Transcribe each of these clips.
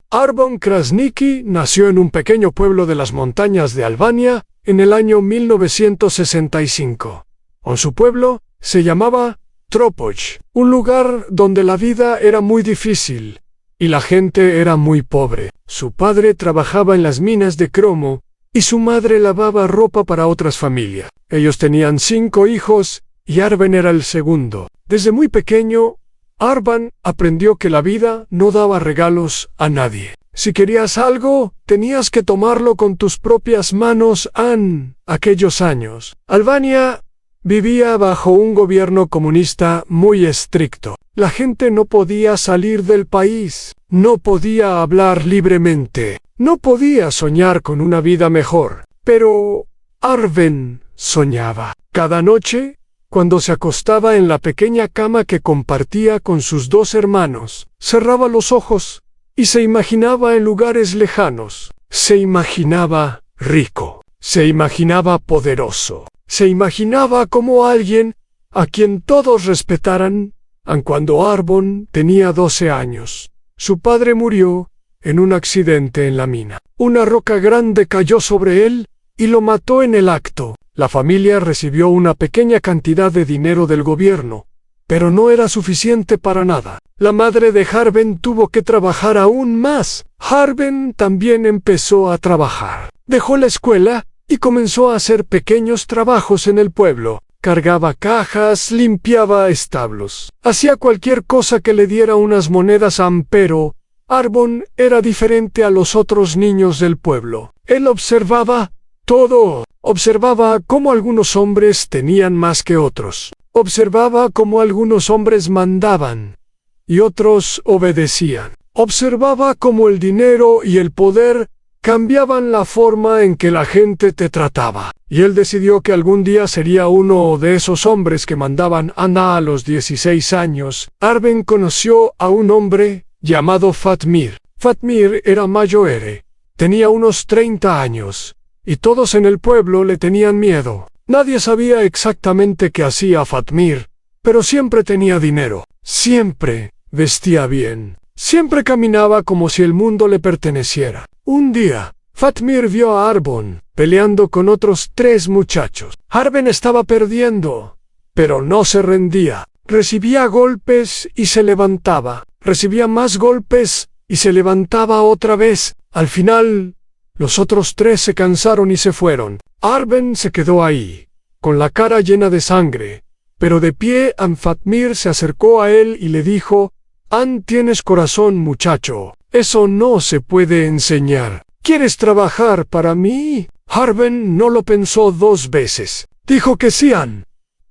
Arbon Krasniqi nació en un pequeño pueblo de las montañas de Albania en el año 1965. En su pueblo se llamaba Tropoj, un lugar donde la vida era muy difícil y la gente era muy pobre. Su padre trabajaba en las minas de cromo y su madre lavaba ropa para otras familias. Ellos tenían 5 hijos y Arben era el segundo. Desde muy pequeño, Arben aprendió que la vida no daba regalos a nadie. Si querías algo, tenías que tomarlo con tus propias manos. En aquellos años, Albania vivía bajo un gobierno comunista muy estricto. La gente no podía salir del país, no podía hablar libremente, no podía soñar con una vida mejor. Pero Arben soñaba. Cada noche, cuando se acostaba en la pequeña cama que compartía con sus 2 hermanos, cerraba los ojos y se imaginaba en lugares lejanos. Se imaginaba rico, se imaginaba poderoso, se imaginaba como alguien a quien todos respetaran. Aun cuando Arbon tenía 12 años, su padre murió en un accidente en la mina. Una roca grande cayó sobre él y lo mató en el acto. La familia recibió una pequeña cantidad de dinero del gobierno, pero no era suficiente para nada. La madre de Arben tuvo que trabajar aún más. Arben también empezó a trabajar. Dejó la escuela y comenzó a hacer pequeños trabajos en el pueblo. Cargaba cajas, limpiaba establos. Hacía cualquier cosa que le diera unas monedas. Pero Arbon era diferente a los otros niños del pueblo. Él observaba todo. Observaba cómo algunos hombres tenían más que otros. Observaba cómo algunos hombres mandaban y otros obedecían. Observaba cómo el dinero y el poder cambiaban la forma en que la gente te trataba. Y él decidió que algún día sería uno de esos hombres que mandaban. A los 16 años, Arben conoció a un hombre llamado Fatmir. Fatmir era mayor, tenía unos 30 años, y todos en el pueblo le tenían miedo. Nadie sabía exactamente qué hacía Fatmir, pero siempre tenía dinero, siempre vestía bien, siempre caminaba como si el mundo le perteneciera. Un día, Fatmir vio a Arbon peleando con otros 3 muchachos. Arben estaba perdiendo, pero no se rendía. Recibía golpes y se levantaba. Recibía más golpes y se levantaba otra vez. Al final, los otros 3 se cansaron y se fueron. Arben se quedó ahí, con la cara llena de sangre, pero de pie. Fatmir se acercó a él y le dijo: tienes corazón, muchacho. Eso no se puede enseñar. ¿Quieres trabajar para mí? Arben no lo pensó 2 veces. Dijo que sí.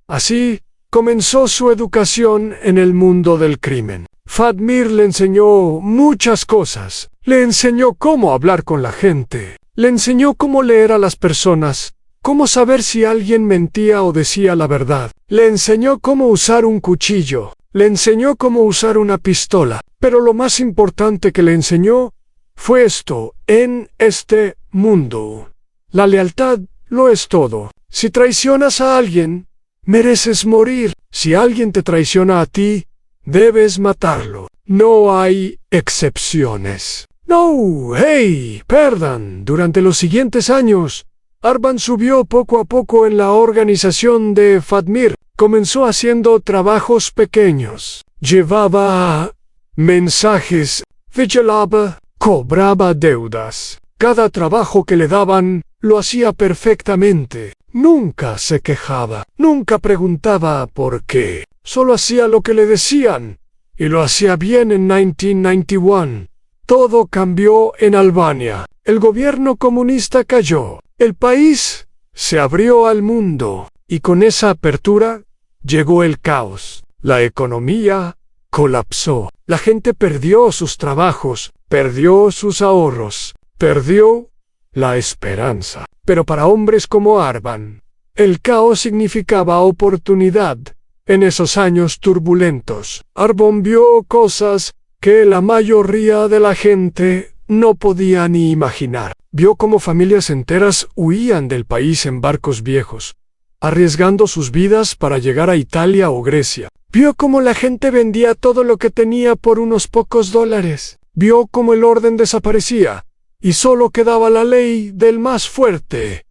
Así comenzó su educación en el mundo del crimen. Fatmir le enseñó muchas cosas. Le enseñó cómo hablar con la gente. Le enseñó cómo leer a las personas, cómo saber si alguien mentía o decía la verdad. Le enseñó cómo usar un cuchillo. Le enseñó cómo usar una pistola. Pero lo más importante que le enseñó fue esto: en este mundo, la lealtad lo es todo. Si traicionas a alguien, mereces morir. Si alguien te traiciona a ti, debes matarlo. No hay excepciones. No, hey, perdón. Durante los siguientes años, Arben subió poco a poco en la organización de Fatmir. Comenzó haciendo trabajos pequeños. Llevaba mensajes, vigilaba, cobraba deudas. Cada trabajo que le daban, lo hacía perfectamente. Nunca se quejaba, nunca preguntaba por qué. Solo hacía lo que le decían, y lo hacía bien. En 1991, todo cambió en Albania. El gobierno comunista cayó. El país se abrió al mundo, y con esa apertura llegó el caos. La economía colapsó. La gente perdió sus trabajos, perdió sus ahorros, perdió la esperanza. Pero para hombres como Arben, el caos significaba oportunidad. En esos años turbulentos, Arben vio cosas que la mayoría de la gente no podía ni imaginar. Vio cómo familias enteras huían del país en barcos viejos, arriesgando sus vidas para llegar a Italia o Grecia. Vio cómo la gente vendía todo lo que tenía por unos pocos dólares. vio cómo el orden desaparecía, y solo quedaba la ley del más fuerte.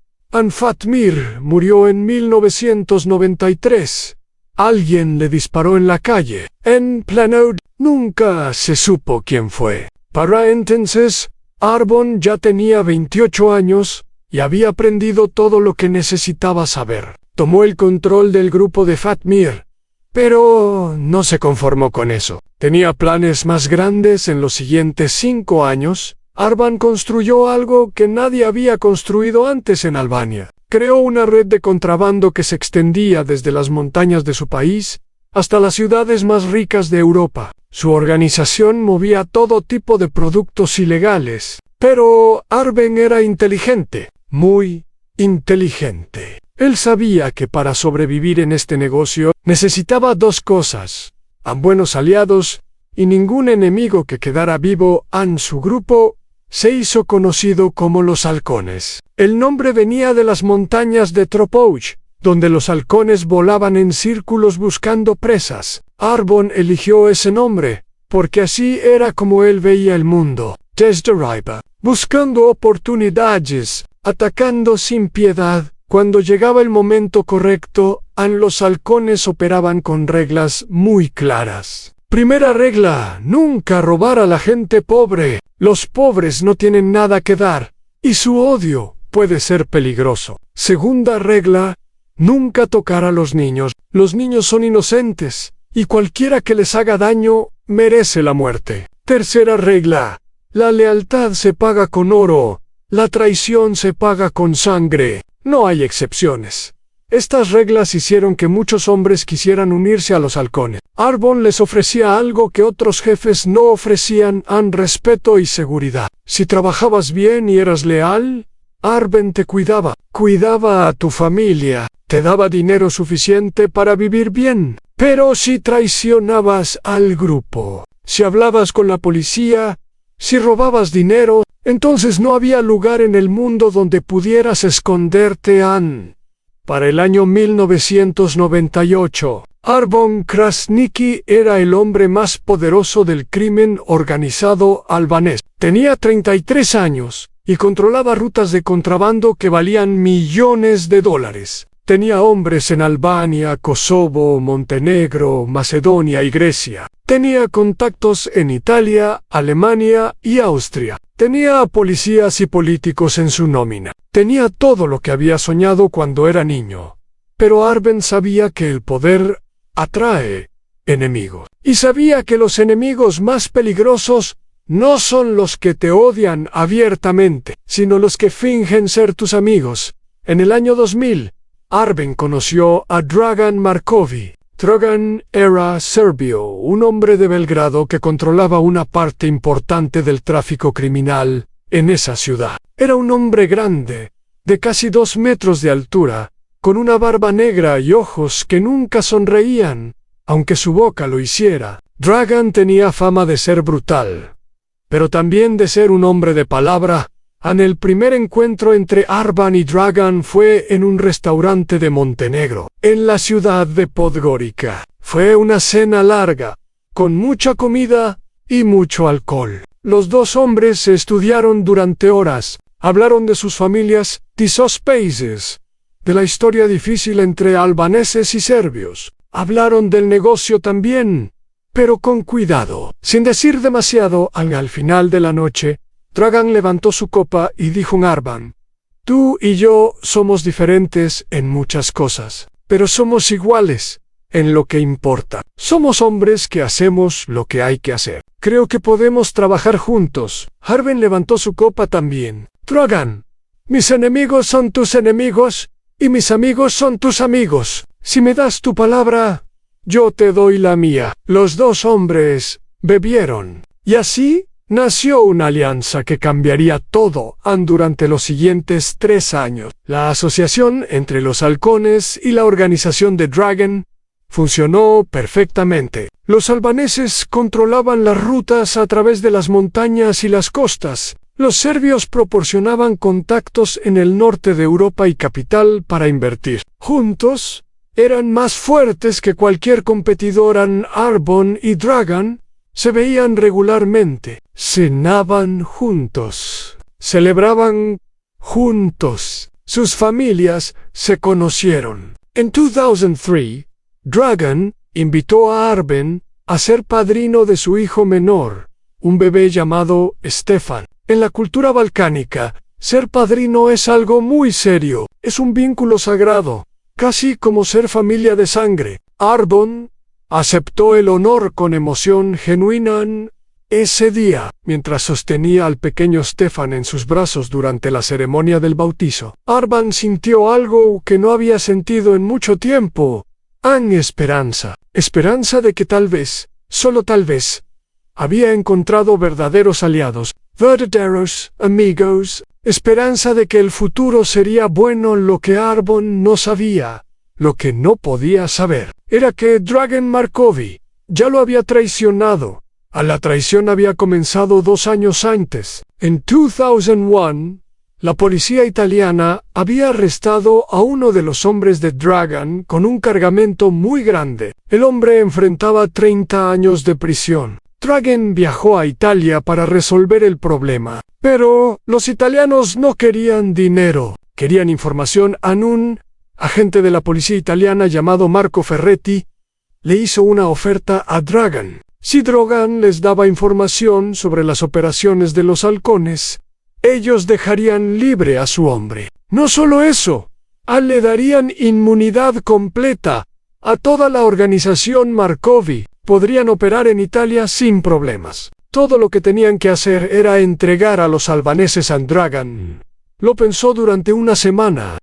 Fatmir murió en 1993. Alguien le disparó en la calle, en pleno. Nunca se supo quién fue. Para entonces, Arbon ya tenía 28 años y había aprendido todo lo que necesitaba saber. Tomó el control del grupo de Fatmir, pero no se conformó con eso. Tenía planes más grandes en los siguientes 5 años. Arbon construyó algo que nadie había construido antes en Albania. Creó una red de contrabando que se extendía desde las montañas de su país hasta las ciudades más ricas de Europa. Su organización movía todo tipo de productos ilegales. Pero Arbon era inteligente, muy inteligente. Él sabía que para sobrevivir en este negocio necesitaba 2 cosas: a buenos aliados y ningún enemigo que quedara vivo. Su grupo se hizo conocido como los halcones. El nombre venía de las montañas de Tropoj, donde los halcones volaban en círculos buscando presas. Arbon eligió ese nombre porque así era como él veía el mundo, desde arriba, buscando oportunidades, atacando sin piedad. Cuando llegaba el momento correcto, los halcones operaban con reglas muy claras. Primera regla: nunca robar a la gente pobre. Los pobres no tienen nada que dar, y su odio puede ser peligroso. Segunda regla: nunca tocar a los niños. Los niños son inocentes, y cualquiera que les haga daño merece la muerte. Tercera regla: la lealtad se paga con oro, la traición se paga con sangre. No hay excepciones. Estas reglas hicieron que muchos hombres quisieran unirse a los halcones. Arbon les ofrecía algo que otros jefes no ofrecían: respeto y seguridad. Si trabajabas bien y eras leal, Arbon te cuidaba a tu familia, te daba dinero suficiente para vivir bien. Pero si traicionabas al grupo, si hablabas con la policía, si robabas dinero, entonces no había lugar en el mundo donde pudieras esconderte. Para el año 1998, Arbon Krasniqi era el hombre más poderoso del crimen organizado albanés. Tenía 33 años y controlaba rutas de contrabando que valían millones de dólares. Tenía hombres en Albania, Kosovo, Montenegro, Macedonia y Grecia. Tenía contactos en Italia, Alemania y Austria. Tenía a policías y políticos en su nómina. Tenía todo lo que había soñado cuando era niño. Pero Arbon sabía que el poder atrae enemigos. Y sabía que los enemigos más peligrosos no son los que te odian abiertamente, sino los que fingen ser tus amigos. En el año 2000, Arbon conoció a Dragan Marković. Dragan era serbio, un hombre de Belgrado que controlaba una parte importante del tráfico criminal en esa ciudad. Era un hombre grande, de casi 2 metros de altura, con una barba negra y ojos que nunca sonreían, aunque su boca lo hiciera. Dragan tenía fama de ser brutal, pero también de ser un hombre de palabra. El primer encuentro entre Arbon y Dragan fue en un restaurante de Montenegro, en la ciudad de Podgorica. Fue una cena larga, con mucha comida y mucho alcohol. Los 2 hombres se estudiaron durante horas, hablaron de sus familias, de sus países, de la historia difícil entre albaneses y serbios. Hablaron del negocio también, pero con cuidado, sin decir demasiado. Al final de la noche, Dragan levantó su copa y dijo a Arbon: tú y yo somos diferentes en muchas cosas, pero somos iguales en lo que importa. Somos hombres que hacemos lo que hay que hacer. Creo que podemos trabajar juntos. Arbon levantó su copa también. Dragan, mis enemigos son tus enemigos, y mis amigos son tus amigos. Si me das tu palabra, yo te doy la mía. Los 2 hombres bebieron, y así nació una alianza que cambiaría todo durante los siguientes 3 años. La asociación entre los halcones y la organización de Dragan funcionó perfectamente. Los albaneses controlaban las rutas a través de las montañas y las costas. Los serbios proporcionaban contactos en el norte de Europa y capital para invertir. Juntos, eran más fuertes que cualquier competidor. Arbon y Dragan se veían regularmente. cenaban juntos, celebraban juntos. Sus familias se conocieron. En 2003, Dragan invitó a Arben a ser padrino de su hijo menor, un bebé llamado Stefan. En la cultura balcánica, ser padrino es algo muy serio, es un vínculo sagrado, casi como ser familia de sangre. Arbon aceptó el honor con emoción genuina ese día, mientras sostenía al pequeño Stefan en sus brazos durante la ceremonia del bautizo. Arban sintió algo que no había sentido en mucho tiempo. Esperanza. Esperanza de que tal vez, solo tal vez, había encontrado verdaderos aliados, verdaderos amigos. Esperanza de que el futuro sería bueno. Lo que Arbon no sabía, lo que no podía saber, era que Dragan Markovi ya lo había traicionado. La traición había comenzado 2 años antes. En 2001, la policía italiana había arrestado a uno de los hombres de Dragan con un cargamento muy grande. El hombre enfrentaba 30 años de prisión. Dragan viajó a Italia para resolver el problema. Pero los italianos no querían dinero, querían información. Un agente de la policía italiana llamado Marco Ferretti le hizo una oferta a Dragan. Si Dragan les daba información sobre las operaciones de los halcones, ellos dejarían libre a su hombre. No solo eso, le darían inmunidad completa a toda la organización Markovi. Podrían operar en Italia sin problemas. Todo lo que tenían que hacer era entregar a los albaneses a Dragan. Lo pensó durante una semana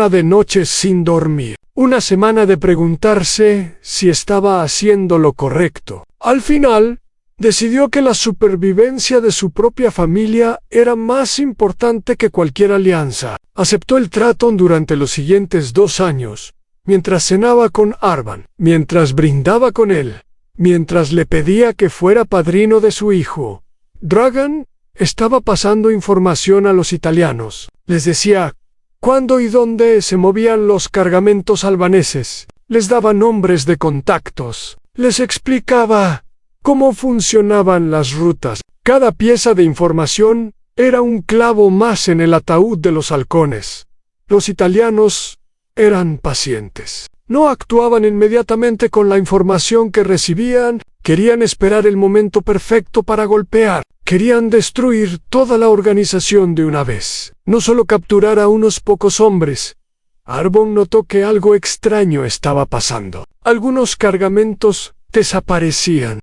de noches sin dormir, una semana de preguntarse si estaba haciendo lo correcto. Al final, decidió que la supervivencia de su propia familia era más importante que cualquier alianza. Aceptó el trato durante los siguientes 2 años, mientras cenaba con Arban, mientras brindaba con él, mientras le pedía que fuera padrino de su hijo. Dragan estaba pasando información a los italianos. Les decía cuándo y dónde se movían los cargamentos albaneses. Les daba nombres de contactos. Les explicaba cómo funcionaban las rutas. Cada pieza de información era un clavo más en el ataúd de los halcones. Los italianos eran pacientes. No actuaban inmediatamente con la información que recibían. Querían esperar el momento perfecto para golpear. Querían destruir toda la organización de una vez. No solo capturar a unos pocos hombres. Arbon notó que algo extraño estaba pasando. Algunos cargamentos desaparecían.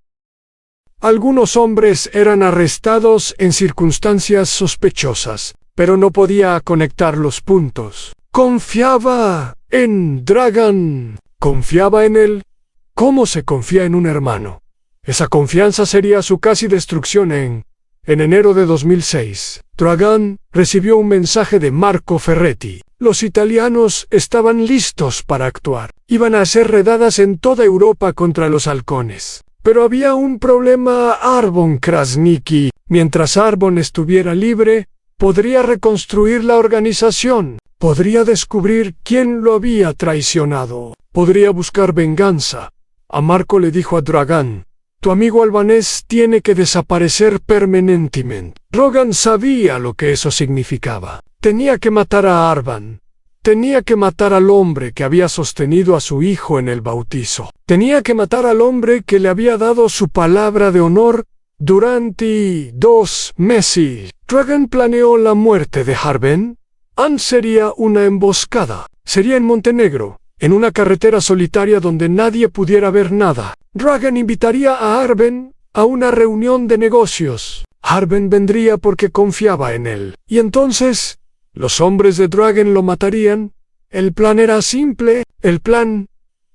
Algunos hombres eran arrestados en circunstancias sospechosas, pero no podía conectar los puntos. Confiaba en Dragan. Confiaba en él. ¿Cómo se confía en un hermano? Esa confianza sería su casi destrucción. En enero de 2006, Dragan recibió un mensaje de Marco Ferretti. Los italianos estaban listos para actuar. Iban a hacer redadas en toda Europa contra los halcones. Pero había un problema. Arbon Krasniqi. Mientras Arbon estuviera libre, podría reconstruir la organización. Podría descubrir quién lo había traicionado. Podría buscar venganza. A Marco le dijo a Dragan: tu amigo albanés tiene que desaparecer permanentemente. Dragan sabía lo que eso significaba. Tenía que matar a Arban. Tenía que matar al hombre que había sostenido a su hijo en el bautizo. Tenía que matar al hombre que le había dado su palabra de honor durante 2 meses. Dragan planeó la muerte de Arben. Sería una emboscada. Sería en Montenegro, en una carretera solitaria donde nadie pudiera ver nada. Dragan invitaría a Arben a una reunión de negocios. Arben vendría porque confiaba en él. Y entonces, los hombres de Dragan lo matarían. El plan era simple. El plan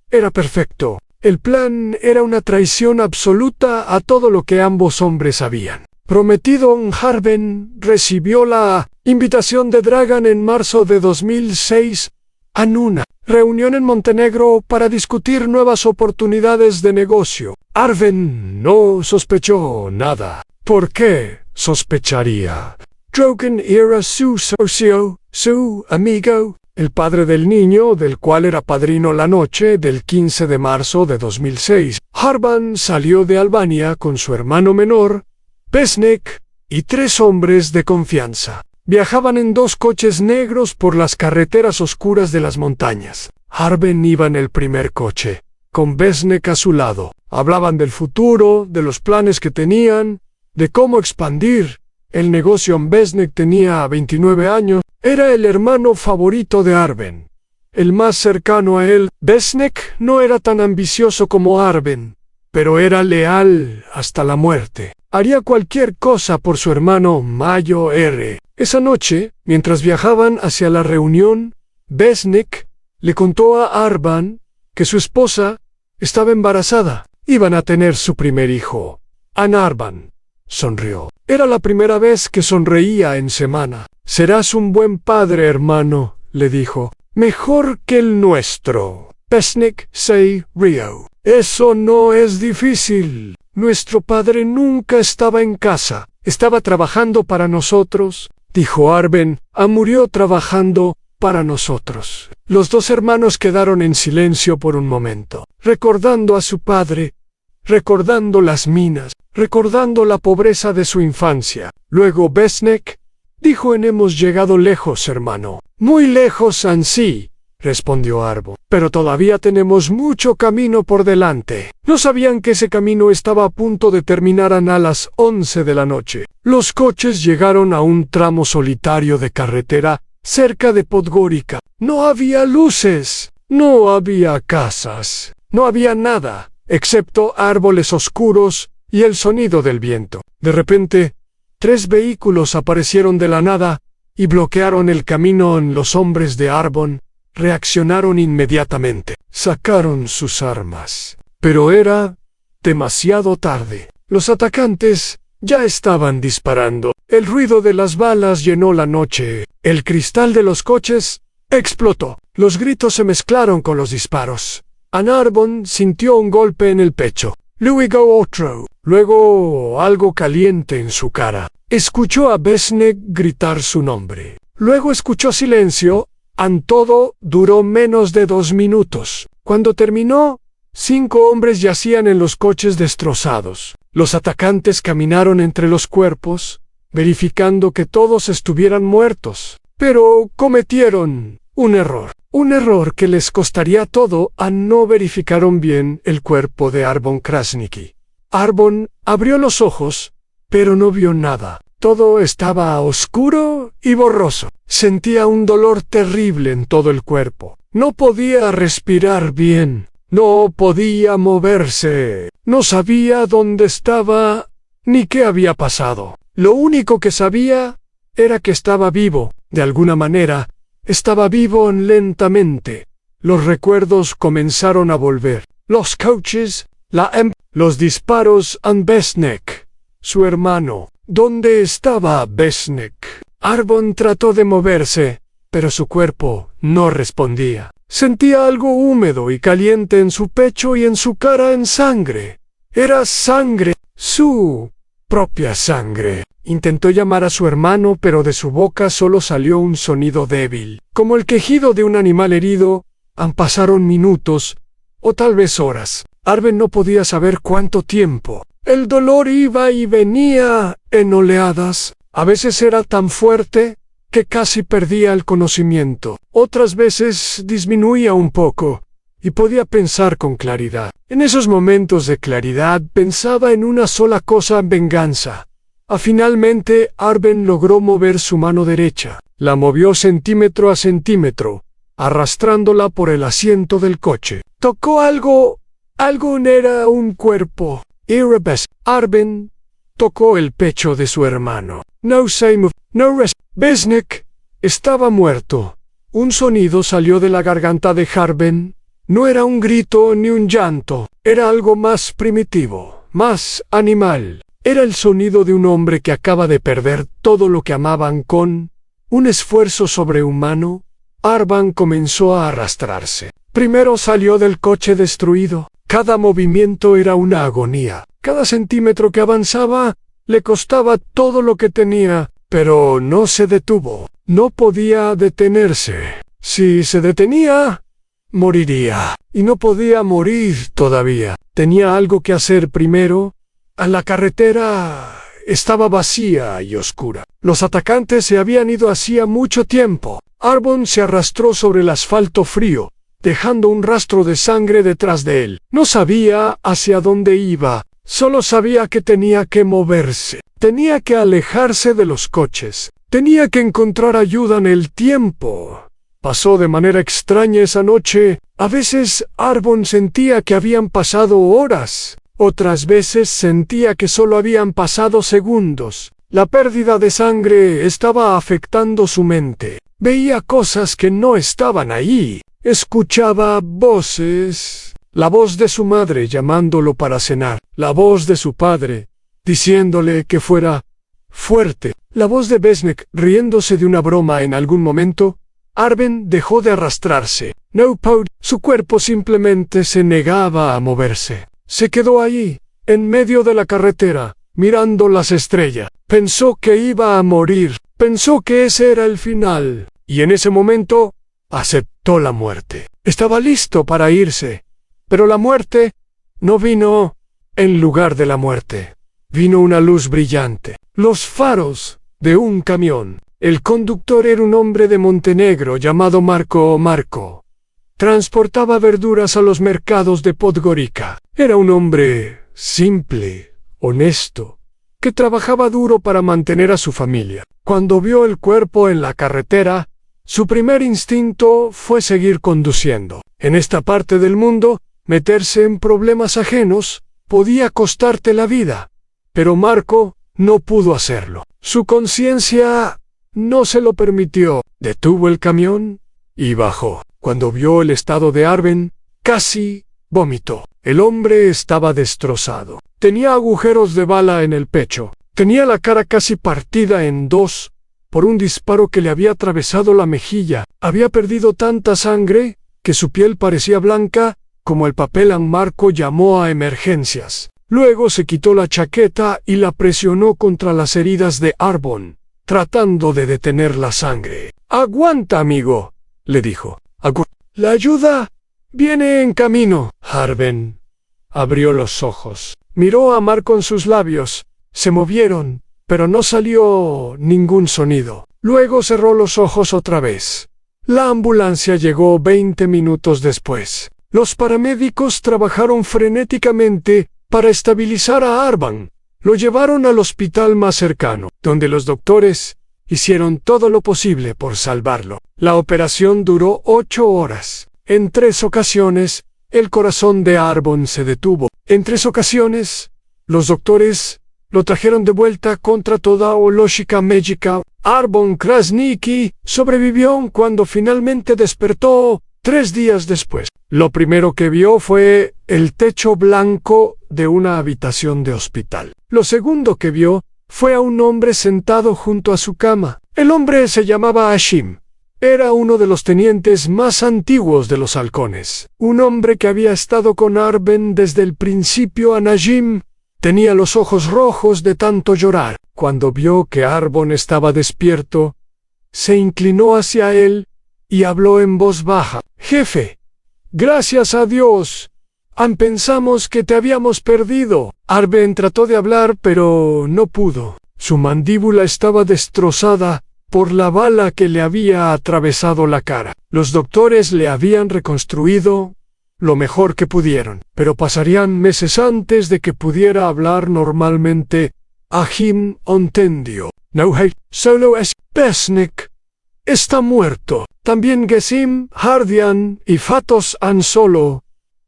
era perfecto. El plan era una traición absoluta a todo lo que ambos hombres sabían. Prometido. Arben recibió la invitación de Dragan en marzo de 2006 a una reunión en Montenegro para discutir nuevas oportunidades de negocio. Arben no sospechó nada. ¿Por qué sospecharía? Dragan era su socio, su amigo, el padre del niño del cual era padrino la noche del 15 de marzo de 2006. Arban salió de Albania con su hermano menor Besnek y 3 hombres de confianza. Viajaban en 2 coches negros por las carreteras oscuras de las montañas. Arben iba en el primer coche, con Besnek a su lado. Hablaban del futuro, de los planes que tenían, de cómo expandir el negocio. Besnek tenía 29 años, era el hermano favorito de Arben, el más cercano a él. Besnek no era tan ambicioso como Arben, pero era leal hasta la muerte. Haría cualquier cosa por su hermano Mayo R. Esa noche, mientras viajaban hacia la reunión, Besnek le contó a Arben que su esposa estaba embarazada. Iban a tener su primer hijo. Arben sonrió. Era la primera vez que sonreía en semana. «Serás un buen padre, hermano», le dijo. «Mejor que el nuestro». Besnek se rió. «Eso no es difícil. Nuestro padre nunca estaba en casa. Estaba trabajando para nosotros», dijo Arben. «Murió trabajando para nosotros». Los 2 hermanos quedaron en silencio por un momento, recordando a su padre, recordando las minas, recordando la pobreza de su infancia. Luego Besnek dijo: «Hemos llegado lejos, hermano». «Muy lejos ansí», respondió Arben, «pero todavía tenemos mucho camino por delante». No sabían que ese camino estaba a punto de terminar a las 11 de la noche. Los coches llegaron a un tramo solitario de carretera cerca de Podgorica. No había luces, no había casas, no había nada, excepto árboles oscuros y el sonido del viento. De repente, 3 vehículos aparecieron de la nada y bloquearon el camino. Los hombres de Arben reaccionaron inmediatamente. Sacaron sus armas, pero era demasiado tarde. Los atacantes ya estaban disparando. El ruido de las balas llenó la noche. El cristal de los coches explotó. Los gritos se mezclaron con los disparos. Arben sintió un golpe en el pecho. Luego otro. Luego algo caliente en su cara. Escuchó a Besnek gritar su nombre. Luego escuchó silencio. Todo duró menos de 2 minutos. Cuando terminó, 5 hombres yacían en los coches destrozados. Los atacantes caminaron entre los cuerpos, verificando que todos estuvieran muertos. Pero cometieron un error que les costaría todo. No verificaron bien el cuerpo de Arben Krasniqi. Arben abrió los ojos, pero no vio nada. Todo estaba oscuro y borroso. Sentía un dolor terrible en todo el cuerpo. No podía respirar bien. No podía moverse. No sabía dónde estaba ni qué había pasado. Lo único que sabía era que estaba vivo. De alguna manera, estaba vivo lentamente. Los recuerdos comenzaron a volver. Los coches, los disparos a Besnek, su hermano. ¿Dónde estaba Besnek? Arben trató de moverse, pero su cuerpo no respondía. Sentía algo húmedo y caliente en su pecho y en su cara en sangre. Era sangre, su propia sangre. Intentó llamar a su hermano, pero de su boca solo salió un sonido débil, como el quejido de un animal herido. Pasaron minutos, o tal vez horas. Arben no podía saber cuánto tiempo. El dolor iba y venía en oleadas. A veces era tan fuerte que casi perdía el conocimiento. Otras veces disminuía un poco y podía pensar con claridad. En esos momentos de claridad pensaba en una sola cosa: venganza. Finalmente, Arben logró mover su mano derecha. La movió centímetro a centímetro, arrastrándola por el asiento del coche. Tocó algo. Algo era un cuerpo. Arben tocó el pecho de su hermano. No se movió. Besnek estaba muerto. Un sonido salió de la garganta de Arben. No era un grito ni un llanto. Era algo más primitivo, más animal. Era el sonido de un hombre que acaba de perder todo lo que amaban. Con un esfuerzo sobrehumano, Arben comenzó a arrastrarse. Primero salió del coche destruido. Cada movimiento era una agonía. Cada centímetro que avanzaba le costaba todo lo que tenía, pero no se detuvo. No podía detenerse. Si se detenía, moriría. Y no podía morir todavía. Tenía algo que hacer primero. La carretera estaba vacía y oscura. Los atacantes se habían ido hacía mucho tiempo. Arbon se arrastró sobre el asfalto frío, dejando un rastro de sangre detrás de él. No sabía hacia dónde iba, solo sabía que tenía que moverse. Tenía que alejarse de los coches. Tenía que encontrar ayuda en el tiempo. Pasó de manera extraña esa noche. A veces Arbon sentía que habían pasado horas. Otras veces sentía que solo habían pasado segundos. La pérdida de sangre estaba afectando su mente. Veía cosas que no estaban ahí. Escuchaba voces. La voz de su madre llamándolo para cenar. La voz de su padre, diciéndole que fuera fuerte. La voz de Besnek riéndose de una broma en algún momento. Arben dejó de arrastrarse. No pudo. Su cuerpo simplemente se negaba a moverse. Se quedó allí, en medio de la carretera, mirando las estrellas. Pensó que iba a morir. Pensó que ese era el final. Y en ese momento, aceptó la muerte. Estaba listo para irse. Pero la muerte no vino en lugar de la muerte. Vino una luz brillante. Los faros de un camión. El conductor era un hombre de Montenegro llamado Marko. Transportaba verduras a los mercados de Podgorica. Era un hombre simple, honesto, que trabajaba duro para mantener a su familia. Cuando vio el cuerpo en la carretera, su primer instinto fue seguir conduciendo. En esta parte del mundo, meterse en problemas ajenos podía costarte la vida, pero Marko no pudo hacerlo. Su conciencia no se lo permitió. Detuvo el camión y bajó. Cuando vio el estado de Arben, casi vomitó. El hombre estaba destrozado. Tenía agujeros de bala en el pecho. Tenía la cara casi partida en dos por un disparo que le había atravesado la mejilla. Había perdido tanta sangre que su piel parecía blanca como el papel. Marko llamó a emergencias. Luego se quitó la chaqueta y la presionó contra las heridas de Arbon, tratando de detener la sangre. «Aguanta, amigo», le dijo. «La ayuda viene en camino». Arben abrió los ojos. Miró a Marko en sus labios. Se movieron, pero no salió ningún sonido. Luego cerró los ojos otra vez. La ambulancia llegó 20 minutos después. Los paramédicos trabajaron frenéticamente para estabilizar a Arben. Lo llevaron al hospital más cercano, donde los doctores hicieron todo lo posible por salvarlo. La operación duró 8 horas. En 3 ocasiones, el corazón de Arbon se detuvo. En 3 ocasiones, los doctores lo trajeron de vuelta contra toda lógica médica. Arbon Krasniqi sobrevivió cuando finalmente despertó 3 días después. Lo primero que vio fue el techo blanco de una habitación de hospital. Lo segundo que vio fue a un hombre sentado junto a su cama. El hombre se llamaba Hashim. Era uno de los tenientes más antiguos de los halcones. Un hombre que había estado con Arben desde el principio. Najim tenía los ojos rojos de tanto llorar. Cuando vio que Arbon estaba despierto, se inclinó hacia él y habló en voz baja. «Jefe, gracias a Dios. Pensamos que te habíamos perdido». Arben trató de hablar, pero no pudo. Su mandíbula estaba destrozada por la bala que le había atravesado la cara. Los doctores le habían reconstruido lo mejor que pudieron, pero pasarían meses antes de que pudiera hablar normalmente. Hashim entendió. «No, solo es Besnek. Está muerto. También Gesim, Hardian y Fatos han solo.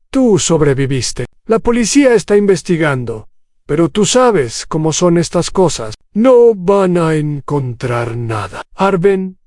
Tú sobreviviste. La policía está investigando. Pero tú sabes cómo son estas cosas. No van a encontrar nada». Arben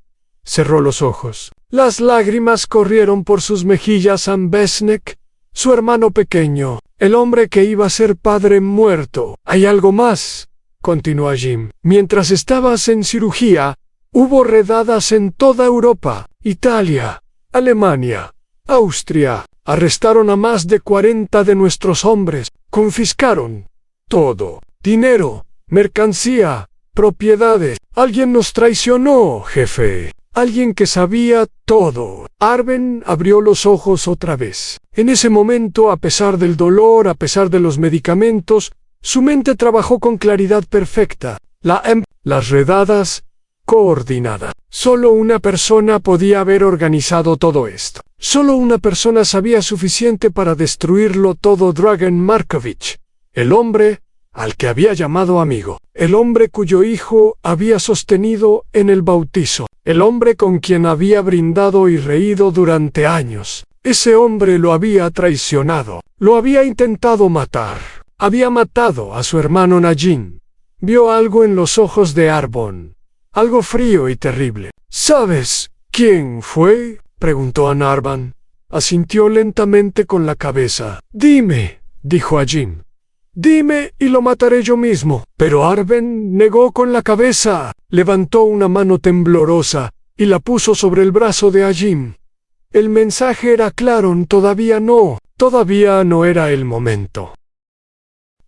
cerró los ojos. Las lágrimas corrieron por sus mejillas. Besnek, su hermano pequeño, el hombre que iba a ser padre, muerto. «Hay algo más», continuó Jim. «Mientras estabas en cirugía, hubo redadas en toda Europa, Italia, Alemania, Austria. Arrestaron a más de 40 de nuestros hombres. Confiscaron todo. Dinero, mercancía, propiedades. Alguien nos traicionó, jefe. Alguien que sabía todo». Arben abrió los ojos otra vez. En ese momento, a pesar del dolor, a pesar de los medicamentos, Su mente trabajó con claridad perfecta, las redadas, coordinada. Solo una persona podía haber organizado todo esto. Solo una persona sabía suficiente para destruirlo todo: Dragan Markovich, el hombre al que había llamado amigo, el hombre cuyo hijo había sostenido en el bautizo, el hombre con quien había brindado y reído durante años. Ese hombre lo había traicionado, lo había intentado matar, había matado a su hermano Najim. Vio algo en los ojos de Arbon, algo frío y terrible. ¿Sabes quién fue?, preguntó a Narvan. Asintió lentamente con la cabeza. «Dime», dijo a Jim. «Dime y lo mataré yo mismo». Pero Arben negó con la cabeza. Levantó una mano temblorosa y la puso sobre el brazo de Ajim. El mensaje era claro: todavía no era el momento.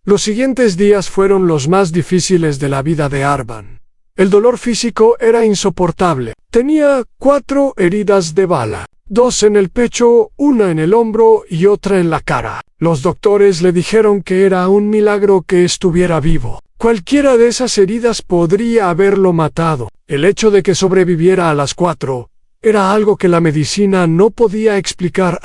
Los siguientes días fueron los más difíciles de la vida de Arban. El dolor físico era insoportable. Tenía 4 heridas de bala, 2 en el pecho, 1 en el hombro y otra en la cara. Los doctores le dijeron que era un milagro que estuviera vivo. Cualquiera de esas heridas podría haberlo matado. El hecho de que sobreviviera a las 4 era algo que la medicina no podía explicar.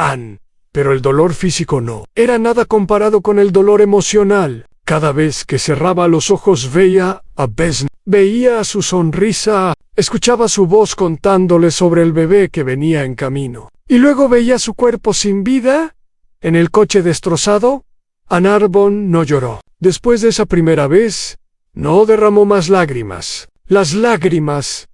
Pero el dolor físico no era nada comparado con el dolor emocional. Cada vez que cerraba los ojos veía a Besn, veía su sonrisa, escuchaba su voz contándole sobre el bebé que venía en camino. Y luego veía su cuerpo sin vida, en el coche destrozado. Arbon no lloró. Después de esa primera vez, no derramó más lágrimas. Las lágrimas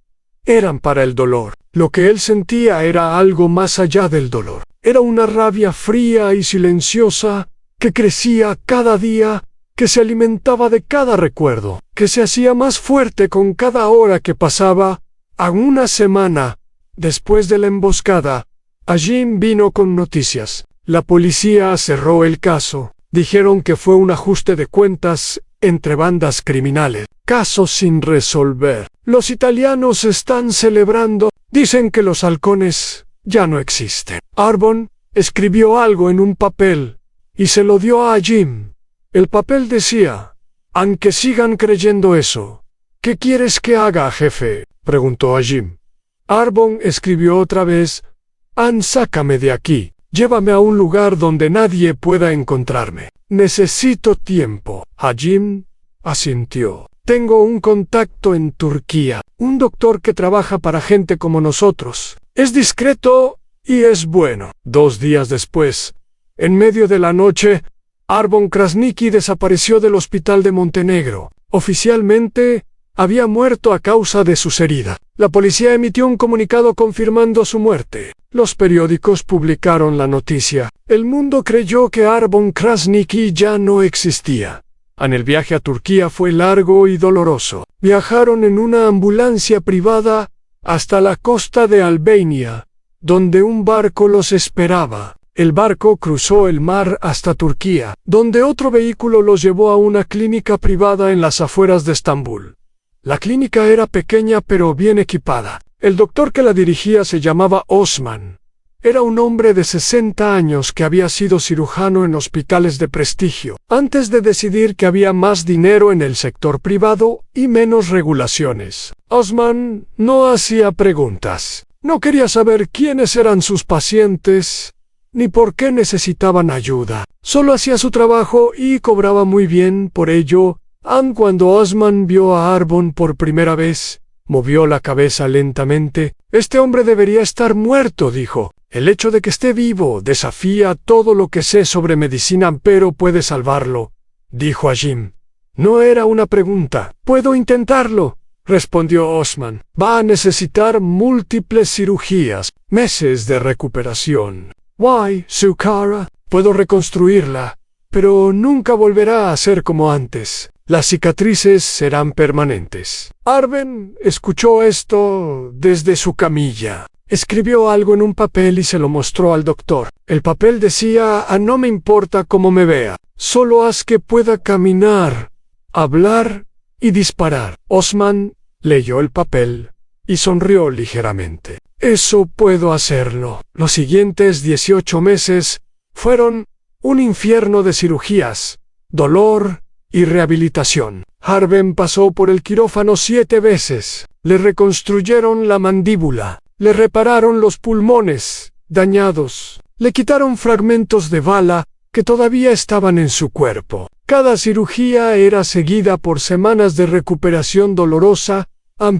eran para el dolor. Lo que él sentía era algo más allá del dolor. Era una rabia fría y silenciosa que crecía cada día, que se alimentaba de cada recuerdo, que se hacía más fuerte con cada hora que pasaba. A una semana después de la emboscada, Ajim vino con noticias. La policía cerró el caso. Dijeron que fue un ajuste de cuentas entre bandas criminales. Caso sin resolver. Los italianos están celebrando. Dicen que los halcones ya no existen. Arbon escribió algo en un papel y se lo dio a Ajim. El papel decía: «Aunque sigan creyendo eso, ¿qué quieres que haga, jefe?», preguntó Ajim. Arbon escribió otra vez: «Sácame de aquí. Llévame a un lugar donde nadie pueda encontrarme. Necesito tiempo». Ajim asintió. «Tengo un contacto en Turquía, un doctor que trabaja para gente como nosotros. Es discreto y es bueno». 2 días después, en medio de la noche, Arbon Krasniqi desapareció del hospital de Montenegro. Oficialmente, había muerto a causa de sus heridas. La policía emitió un comunicado confirmando su muerte. Los periódicos publicaron la noticia. El mundo creyó que Arbon Krasniqi ya no existía. El viaje a Turquía fue largo y doloroso. Viajaron en una ambulancia privada hasta la costa de Albania, donde un barco los esperaba. El barco cruzó el mar hasta Turquía, donde otro vehículo los llevó a una clínica privada en las afueras de Estambul. La clínica era pequeña pero bien equipada. El doctor que la dirigía se llamaba Osman. Era un hombre de 60 años que había sido cirujano en hospitales de prestigio, antes de decidir que había más dinero en el sector privado y menos regulaciones. Osman no hacía preguntas. No quería saber quiénes eran sus pacientes ni por qué necesitaban ayuda. Solo hacía su trabajo y cobraba muy bien por ello. Cuando Osman vio a Arbon por primera vez, movió la cabeza lentamente. «Este hombre debería estar muerto», dijo. «El hecho de que esté vivo desafía todo lo que sé sobre medicina, pero puede salvarlo», dijo Ajim. No era una pregunta. «Puedo intentarlo», respondió Osman. «Va a necesitar múltiples cirugías, meses de recuperación». «Su cara, puedo reconstruirla, pero nunca volverá a ser como antes. Las cicatrices serán permanentes». Arben escuchó esto desde su camilla. Escribió algo en un papel y se lo mostró al doctor. El papel decía: «No me importa cómo me vea, solo haz que pueda caminar, hablar y disparar». Osman leyó el papel y sonrió ligeramente. «Eso puedo hacerlo». Los siguientes 18 meses fueron un infierno de cirugías, dolor y rehabilitación. Harben pasó por el quirófano 7 veces. Le reconstruyeron la mandíbula. Le repararon los pulmones dañados. Le quitaron fragmentos de bala que todavía estaban en su cuerpo. Cada cirugía era seguida por semanas de recuperación dolorosa,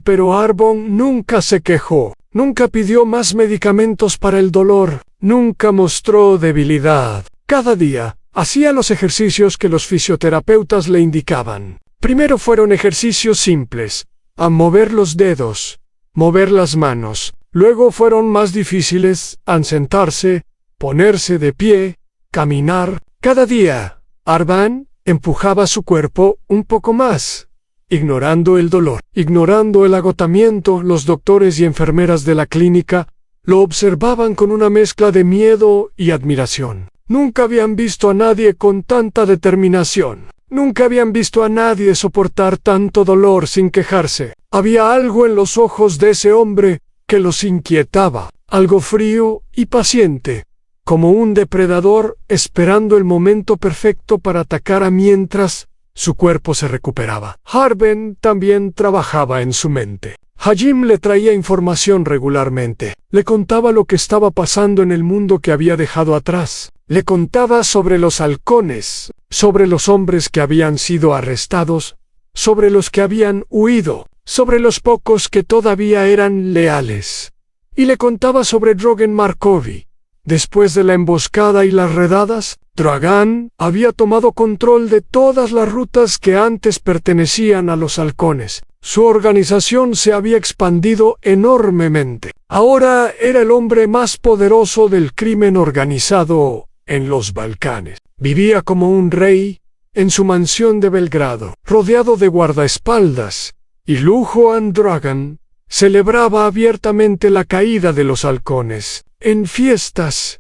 pero Arbon nunca se quejó. Nunca pidió más medicamentos para el dolor. Nunca mostró debilidad. Cada día hacía los ejercicios que los fisioterapeutas le indicaban. Primero fueron ejercicios simples, a mover los dedos, mover las manos. Luego fueron más difíciles, a sentarse, ponerse de pie, caminar. Cada día, Arban empujaba su cuerpo un poco más, ignorando el dolor, ignorando el agotamiento. Los doctores y enfermeras de la clínica lo observaban con una mezcla de miedo y admiración. Nunca habían visto a nadie con tanta determinación. Nunca habían visto a nadie soportar tanto dolor sin quejarse. Había algo en los ojos de ese hombre que los inquietaba, algo frío y paciente, como un depredador esperando el momento perfecto para atacar mientras su cuerpo se recuperaba. Harben también trabajaba en su mente. Hajim le traía información regularmente. Le contaba lo que estaba pasando en el mundo que había dejado atrás. Le contaba sobre los halcones, sobre los hombres que habían sido arrestados, sobre los que habían huido, sobre los pocos que todavía eran leales. Y le contaba sobre Drogen Markovi. Después de la emboscada y las redadas, Dragan había tomado control de todas las rutas que antes pertenecían a los halcones. Su organización se había expandido enormemente. Ahora era el hombre más poderoso del crimen organizado en los Balcanes. Vivía como un rey en su mansión de Belgrado, rodeado de guardaespaldas, y Lujo Dragan celebraba abiertamente la caída de los halcones. En fiestas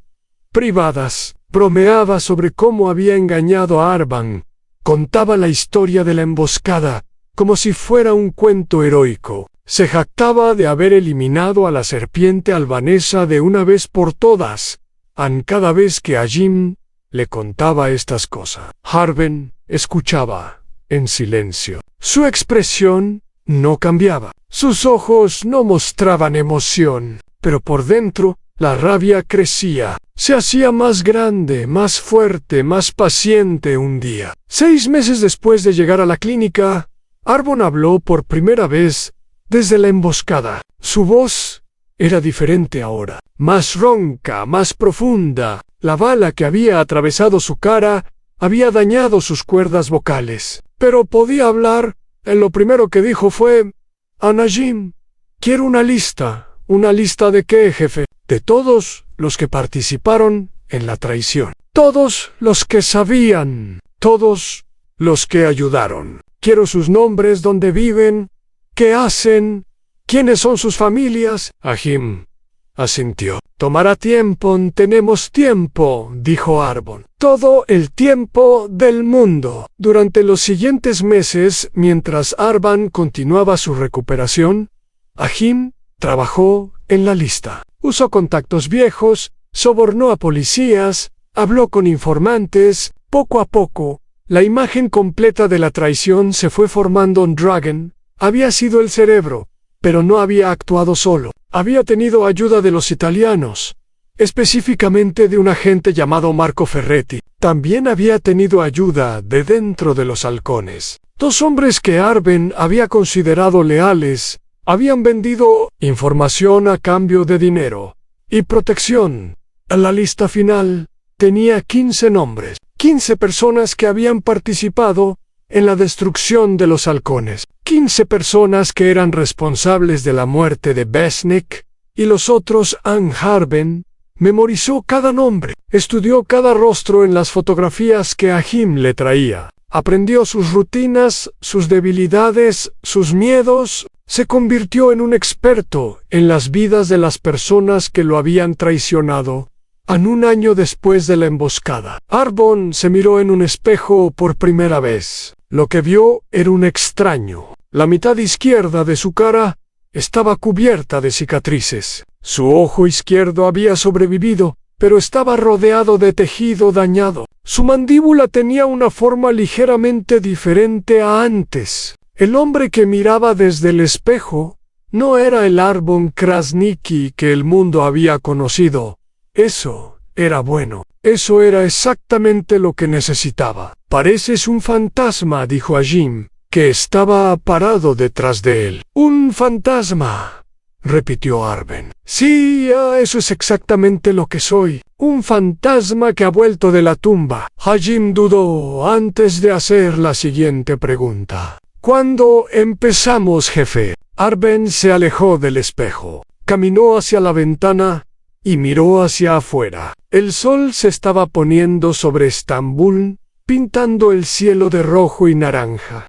privadas, bromeaba sobre cómo había engañado a Arban. Contaba la historia de la emboscada como si fuera un cuento heroico. Se jactaba de haber eliminado a la serpiente albanesa de una vez por todas. Cada vez que Hajim le contaba estas cosas, Harben escuchaba en silencio. Su expresión no cambiaba. Sus ojos no mostraban emoción, pero por dentro la rabia crecía. Se hacía más grande, más fuerte, más paciente un día. 6 meses después de llegar a la clínica, Arbon habló por primera vez desde la emboscada. Su voz era diferente ahora, más ronca, más profunda. La bala que había atravesado su cara había dañado sus cuerdas vocales, pero podía hablar. Lo primero que dijo fue: «Anajim, quiero una lista». «¿Una lista de qué, jefe?» «De todos los que participaron en la traición. Todos los que sabían. Todos los que ayudaron. Quiero sus nombres, dónde viven, qué hacen, quiénes son sus familias». Hajim asintió. «Tomará tiempo, tenemos tiempo», dijo Arbon. «Todo el tiempo del mundo». Durante los siguientes meses, mientras Arban continuaba su recuperación, Hajim trabajó en la lista. Usó contactos viejos, sobornó a policías, habló con informantes. Poco a poco, la imagen completa de la traición se fue formando. Dragan había sido el cerebro, pero no había actuado solo. Había tenido ayuda de los italianos, específicamente de un agente llamado Marco Ferretti. También había tenido ayuda de dentro de los halcones. 2 hombres que Arben había considerado leales habían vendido información a cambio de dinero y protección. La lista final tenía 15 nombres, 15 personas que habían participado en la destrucción de los halcones, 15 personas que eran responsables de la muerte de Besnik, y los otros. Harben memorizó cada nombre, estudió cada rostro en las fotografías que Hajim le traía, aprendió sus rutinas, sus debilidades, sus miedos. Se convirtió en un experto en las vidas de las personas que lo habían traicionado. Un año después de la emboscada, Arbon se miró en un espejo por primera vez. Lo que vio era un extraño. La mitad izquierda de su cara estaba cubierta de cicatrices. Su ojo izquierdo había sobrevivido, pero estaba rodeado de tejido dañado. Su mandíbula tenía una forma ligeramente diferente a antes. El hombre que miraba desde el espejo no era el Arbon Krasniqi que el mundo había conocido. Eso era bueno. Eso era exactamente lo que necesitaba. «Pareces un fantasma», dijo a Jim, que estaba parado detrás de él. «Un fantasma», repitió Arben. «Sí, eso es exactamente lo que soy. Un fantasma que ha vuelto de la tumba». Jim dudó antes de hacer la siguiente pregunta. «¿Cuándo empezamos, jefe?» Arben se alejó del espejo, caminó hacia la ventana y miró hacia afuera. El sol se estaba poniendo sobre Estambul, pintando el cielo de rojo y naranja.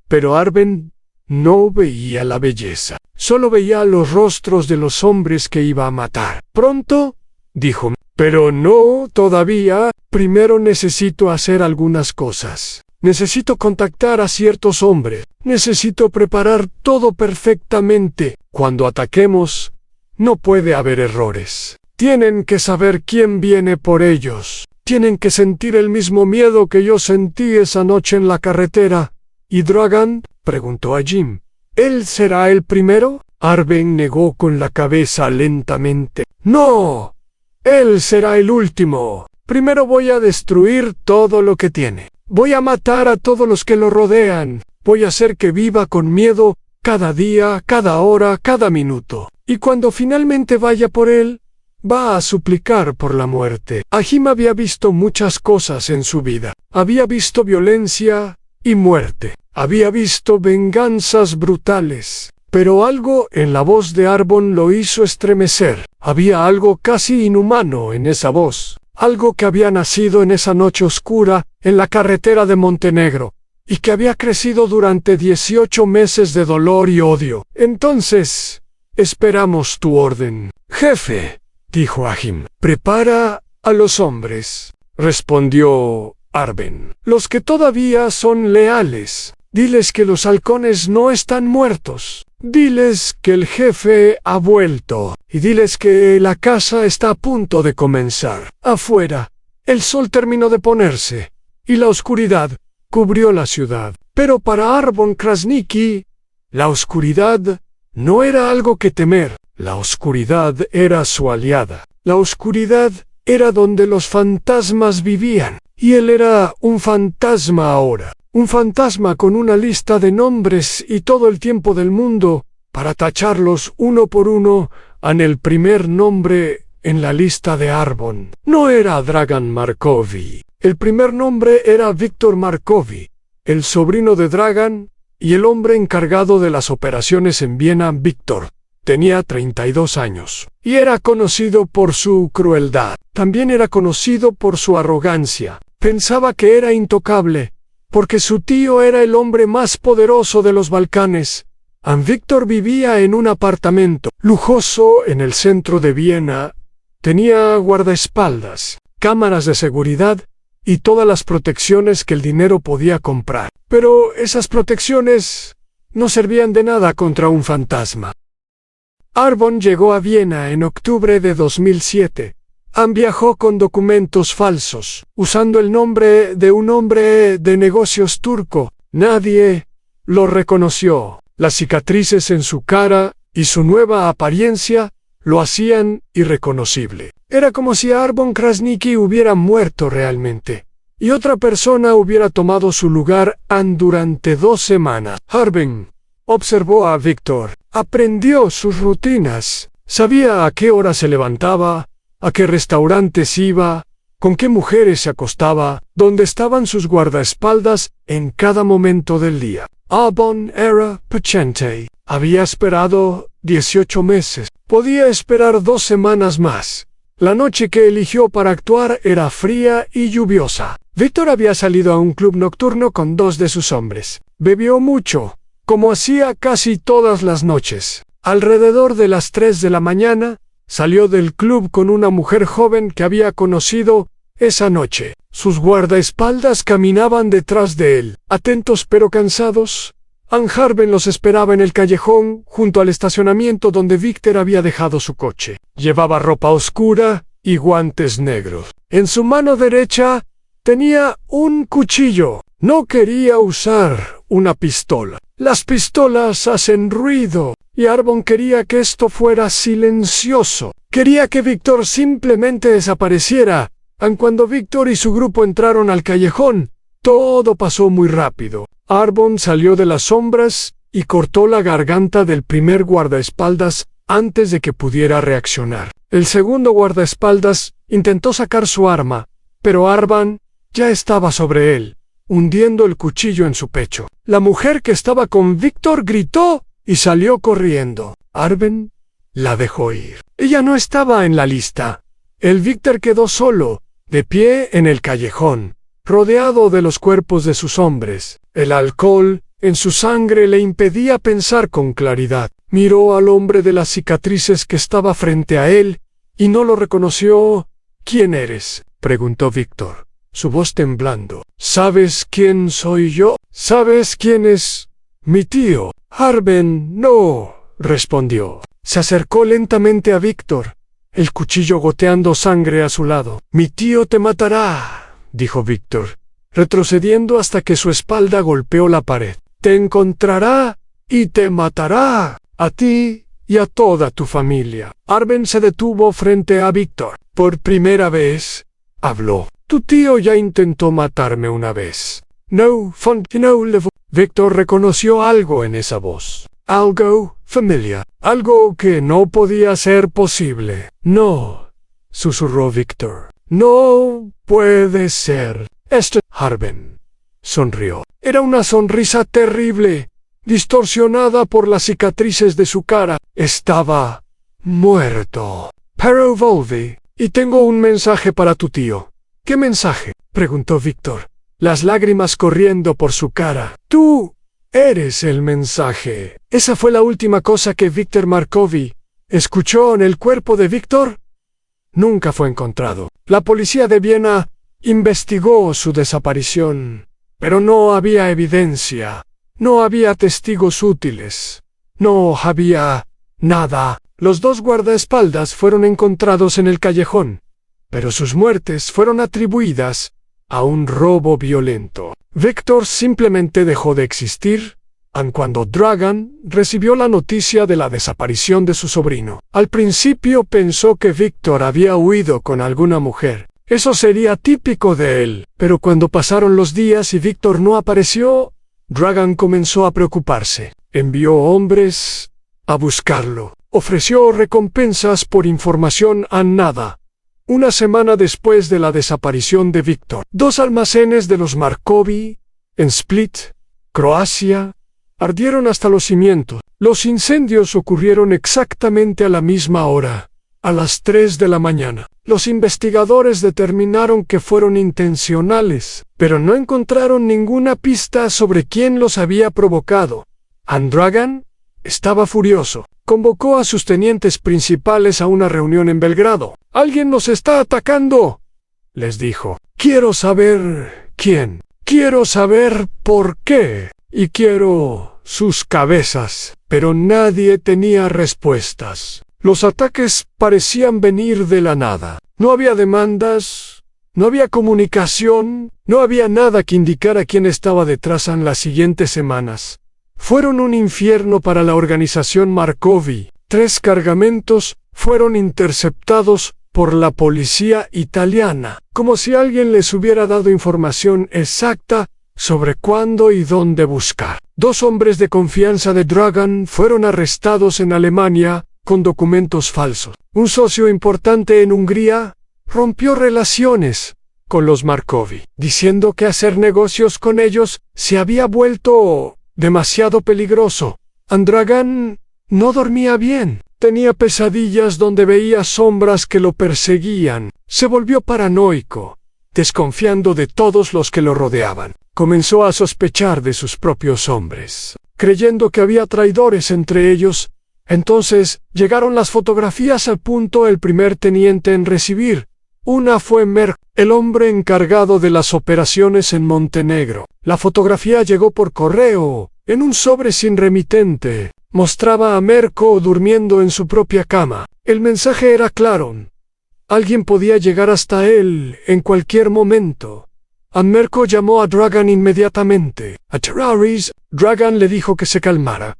Pero Arben no veía la belleza. Solo veía los rostros de los hombres que iba a matar. «Pronto», dijo. «Pero no, todavía. Primero necesito hacer algunas cosas. Necesito contactar a ciertos hombres. Necesito preparar todo perfectamente. Cuando ataquemos, no puede haber errores. Tienen que saber quién viene por ellos. Tienen que sentir el mismo miedo que yo sentí esa noche en la carretera». «¿Y Dragan?», preguntó a Jim. «¿Él será el primero?». Arben negó con la cabeza lentamente. «No, él será el último. Primero voy a destruir todo lo que tiene. Voy a matar a todos los que lo rodean. Voy a hacer que viva con miedo cada día, cada hora, cada minuto. Y cuando finalmente vaya por él, va a suplicar por la muerte». Jim había visto muchas cosas en su vida. Había visto violencia y muerte. Había visto venganzas brutales. Pero algo en la voz de Arbon lo hizo estremecer. Había algo casi inhumano en esa voz. Algo que había nacido en esa noche oscura en la carretera de Montenegro y que había crecido durante 18 meses de dolor y odio. «Entonces, esperamos tu orden». «Jefe», dijo Jim. «Prepara a los hombres», respondió Arben. «Los que todavía son leales. Diles que los halcones no están muertos. Diles que el jefe ha vuelto. Y diles que la caza está a punto de comenzar. Afuera, el sol terminó de ponerse, y la oscuridad cubrió la ciudad. Pero para Arbon Krasniqi, la oscuridad no era algo que temer. La oscuridad era su aliada. La oscuridad era donde los fantasmas vivían. Y él era un fantasma ahora. Un fantasma con una lista de nombres y todo el tiempo del mundo para tacharlos uno por uno en el primer nombre en la lista de Arbon. No era Dragan Markovi. El primer nombre era Víctor Markovi, el sobrino de Dragan y el hombre encargado de las operaciones en Viena. Víctor tenía 32 años y era conocido por su crueldad. También era conocido por su arrogancia. Pensaba que era intocable, porque su tío era el hombre más poderoso de los Balcanes. Víctor vivía en un apartamento lujoso en el centro de Viena. Tenía guardaespaldas, cámaras de seguridad y todas las protecciones que el dinero podía comprar. Pero esas protecciones no servían de nada contra un fantasma. Arbon llegó a Viena en octubre de 2007. Viajó con documentos falsos, usando el nombre de un hombre de negocios turco. Nadie lo reconoció. Las cicatrices en su cara y su nueva apariencia lo hacían irreconocible. Era como si Arbon Krasniqi hubiera muerto realmente, y otra persona hubiera tomado su lugar durante 2 semanas. Arben observó a Víctor, aprendió sus rutinas, sabía a qué hora se levantaba, a qué restaurantes iba, con qué mujeres se acostaba, dónde estaban sus guardaespaldas en cada momento del día. Arbon era paciente. Había esperado 18 meses. Podía esperar 2 semanas más. La noche que eligió para actuar era fría y lluviosa. Víctor había salido a un club nocturno con 2 de sus hombres. Bebió mucho, como hacía casi todas las noches. Alrededor de las 3 de la mañana, salió del club con una mujer joven que había conocido esa noche. Sus guardaespaldas caminaban detrás de él, atentos pero cansados. Arben los esperaba en el callejón junto al estacionamiento donde Víctor había dejado su coche. Llevaba ropa oscura y guantes negros. En su mano derecha tenía un cuchillo. No quería usar una pistola. Las pistolas hacen ruido, y Arbon quería que esto fuera silencioso. Quería que Víctor simplemente desapareciera. Aun cuando Víctor y su grupo entraron al callejón, todo pasó muy rápido. Arbon salió de las sombras y cortó la garganta del primer guardaespaldas antes de que pudiera reaccionar. El segundo guardaespaldas intentó sacar su arma, pero Arbon ya estaba sobre él, hundiendo el cuchillo en su pecho. La mujer que estaba con Víctor gritó y salió corriendo. Arbon la dejó ir. Ella no estaba en la lista. El Víctor quedó solo, de pie en el callejón, rodeado de los cuerpos de sus hombres. El alcohol en su sangre le impedía pensar con claridad. Miró al hombre de las cicatrices que estaba frente a él y no lo reconoció. ¿Quién eres?, preguntó Víctor, su voz temblando. ¿Sabes quién soy yo? ¿Sabes quién es mi tío? Arbon no, respondió. Se acercó lentamente a Víctor, el cuchillo goteando sangre a su lado. Mi tío te matará, dijo Víctor, retrocediendo hasta que su espalda golpeó la pared. Te encontrará y te matará, a ti y a toda tu familia. Arbon se detuvo frente a Víctor. Por primera vez, habló. Tu tío ya intentó matarme una vez. No, Víctor reconoció algo en esa voz. Algo familiar. Algo que no podía ser posible. No, susurró Víctor. No puede ser. Arbon sonrió. Era una sonrisa terrible, distorsionada por las cicatrices de su cara. Estaba muerto. Pero volví, y tengo un mensaje para tu tío. ¿Qué mensaje?, preguntó Víctor, las lágrimas corriendo por su cara. Tú eres el mensaje. Esa fue la última cosa que Víctor Markovi escuchó en el cuerpo de Víctor. Nunca fue encontrado. La policía de Viena investigó su desaparición, pero no había evidencia. No había testigos útiles. No había nada. Los dos guardaespaldas fueron encontrados en el callejón, pero sus muertes fueron atribuidas a un robo violento. Víctor simplemente dejó de existir cuando Dragan recibió la noticia de la desaparición de su sobrino. Al principio pensó que Víctor había huido con alguna mujer. Eso sería típico de él. Pero cuando pasaron los días y Víctor no apareció, Dragan comenzó a preocuparse. Envió hombres a buscarlo. Ofreció recompensas por información a nada. Una semana después de la desaparición de Víctor, 2 almacenes de los Markovi, en Split, Croacia, ardieron hasta los cimientos. Los incendios ocurrieron exactamente a la misma hora, a las 3 de la mañana. Los investigadores determinaron que fueron intencionales, pero no encontraron ninguna pista sobre quién los había provocado. Dragan estaba furioso. Convocó a sus tenientes principales a una reunión en Belgrado. «¡Alguien nos está atacando!», les dijo. «Quiero saber quién. Quiero saber por qué. Y quiero sus cabezas». Pero nadie tenía respuestas. Los ataques parecían venir de la nada. No había demandas, no había comunicación, no había nada que indicara quién estaba detrás en las siguientes semanas. Fueron un infierno para la organización Markovi. 3 cargamentos fueron interceptados por la policía italiana, como si alguien les hubiera dado información exacta sobre cuándo y dónde buscar. 2 hombres de confianza de Dragan fueron arrestados en Alemania con documentos falsos. Un socio importante en Hungría rompió relaciones con los Markovi, diciendo que hacer negocios con ellos se había vuelto demasiado peligroso. Dragan no dormía bien. Tenía pesadillas donde veía sombras que lo perseguían. Se volvió paranoico, desconfiando de todos los que lo rodeaban. Comenzó a sospechar de sus propios hombres, creyendo que había traidores entre ellos. Entonces llegaron las fotografías al punto el primer teniente en recibir. Una fue Merk, el hombre encargado de las operaciones en Montenegro. La fotografía llegó por correo, en un sobre sin remitente. Mostraba a Merko durmiendo en su propia cama. El mensaje era claro. Alguien podía llegar hasta él en cualquier momento. Anmerko llamó a Dragan inmediatamente. A Terraris, Dragan le dijo que se calmara,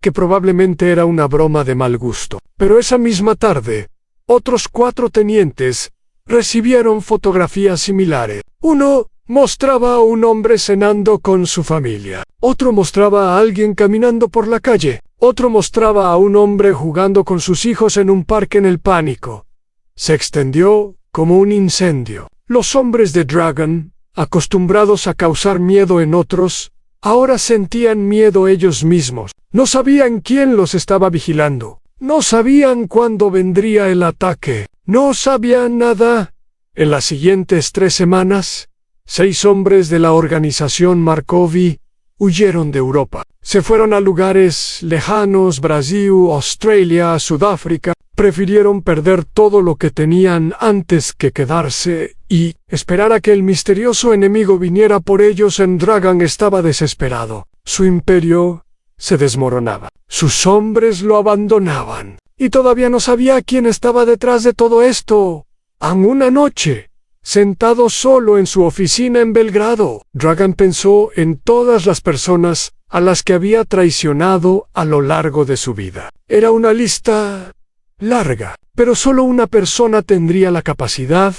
que probablemente era una broma de mal gusto. Pero esa misma tarde, otros 4 tenientes recibieron fotografías similares. Uno mostraba a un hombre cenando con su familia. Otro mostraba a alguien caminando por la calle. Otro mostraba a un hombre jugando con sus hijos en un parque en el pánico. Se extendió como un incendio. Los hombres de Dragan, acostumbrados a causar miedo en otros, ahora sentían miedo ellos mismos. No sabían quién los estaba vigilando. No sabían cuándo vendría el ataque. No sabían nada. En las siguientes 3 semanas, 6 hombres de la organización Markovi huyeron de Europa. Se fueron a lugares lejanos, Brasil, Australia, Sudáfrica. Prefirieron perder todo lo que tenían antes que quedarse y esperar a que el misterioso enemigo viniera por ellos. Dragan estaba desesperado. Su imperio se desmoronaba. Sus hombres lo abandonaban. Y todavía no sabía quién estaba detrás de todo esto. Una noche, sentado solo en su oficina en Belgrado, Dragan pensó en todas las personas a las que había traicionado a lo largo de su vida. Era una lista larga, pero solo una persona tendría la capacidad,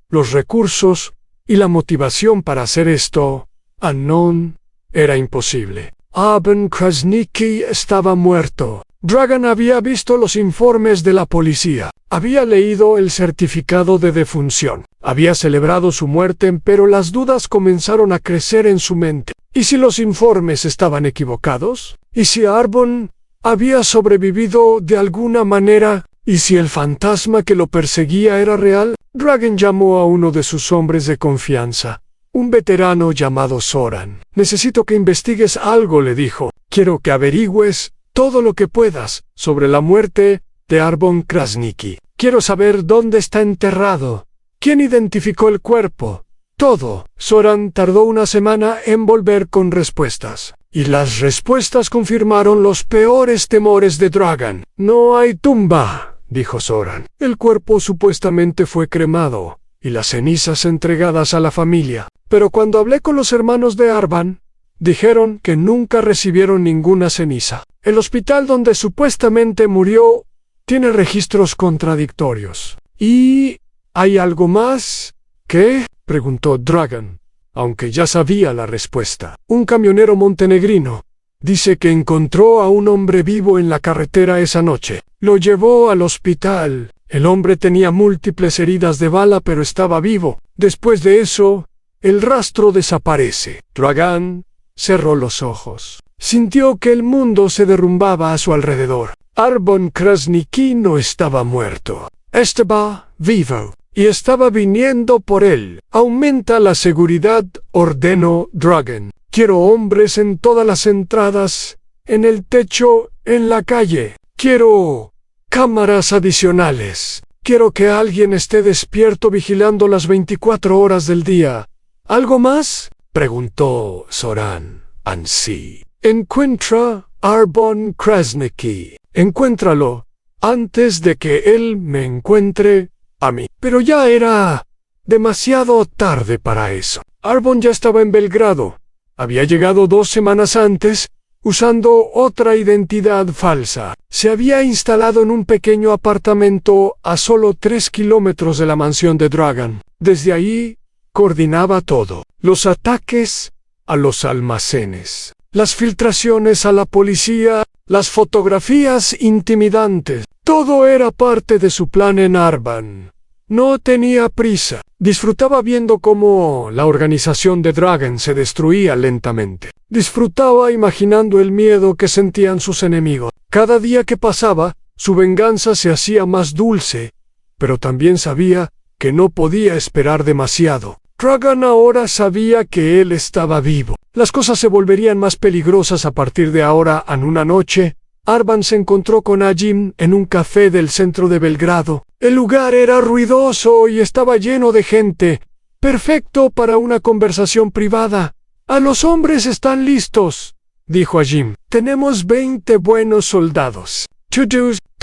los recursos y la motivación para hacer esto. Anon era imposible. Arben Krasniqi estaba muerto. Dragan había visto los informes de la policía. Había leído el certificado de defunción. Había celebrado su muerte, pero las dudas comenzaron a crecer en su mente. ¿Y si los informes estaban equivocados? ¿Y si Arbon había sobrevivido de alguna manera? ¿Y si el fantasma que lo perseguía era real? Dragan llamó a uno de sus hombres de confianza, un veterano llamado Soran. «Necesito que investigues algo», le dijo. «Quiero que averigües todo lo que puedas sobre la muerte de Arbon Krasniqi. Quiero saber dónde está enterrado, quién identificó el cuerpo, todo». Soran tardó una semana en volver con respuestas. Y las respuestas confirmaron los peores temores de Dragan. «No hay tumba», dijo Soran. «El cuerpo supuestamente fue cremado y las cenizas entregadas a la familia. Pero cuando hablé con los hermanos de Arban, dijeron que nunca recibieron ninguna ceniza. El hospital donde supuestamente murió tiene registros contradictorios». «¿Y hay algo más?» «¿Qué?», preguntó Dragan, aunque ya sabía la respuesta. «Un camionero montenegrino dice que encontró a un hombre vivo en la carretera esa noche. Lo llevó al hospital. El hombre tenía múltiples heridas de bala, pero estaba vivo. Después de eso, el rastro desaparece». Dragan cerró los ojos. Sintió que el mundo se derrumbaba a su alrededor. Arbon Krasniqi no estaba muerto. Estaba vivo. Y estaba viniendo por él. «Aumenta la seguridad», ordenó Dragan. «Quiero hombres en todas las entradas, en el techo, en la calle. Quiero cámaras adicionales. Quiero que alguien esté despierto vigilando las 24 horas del día». «¿Algo más?», preguntó Soran. «Ansí. Encuentra a Arbon Krasniqi. Encuéntralo antes de que él me encuentre a mí». Pero ya era demasiado tarde para eso. Arbon ya estaba en Belgrado. Había llegado 2 semanas antes, usando otra identidad falsa. Se había instalado en un pequeño apartamento a solo 3 kilómetros de la mansión de Dragan. Desde ahí, coordinaba todo. Los ataques a los almacenes, las filtraciones a la policía, las fotografías intimidantes. Todo era parte de su plan en Arban. No tenía prisa. Disfrutaba viendo cómo la organización de Dragan se destruía lentamente. Disfrutaba imaginando el miedo que sentían sus enemigos. Cada día que pasaba, su venganza se hacía más dulce, pero también sabía que no podía esperar demasiado. Dragan ahora sabía que él estaba vivo. Las cosas se volverían más peligrosas a partir de ahora. En una noche, Arban se encontró con Ajim en un café del centro de Belgrado. El lugar era ruidoso y estaba lleno de gente, perfecto para una conversación privada. «A los hombres están listos», dijo Ajim. «Tenemos 20 buenos soldados.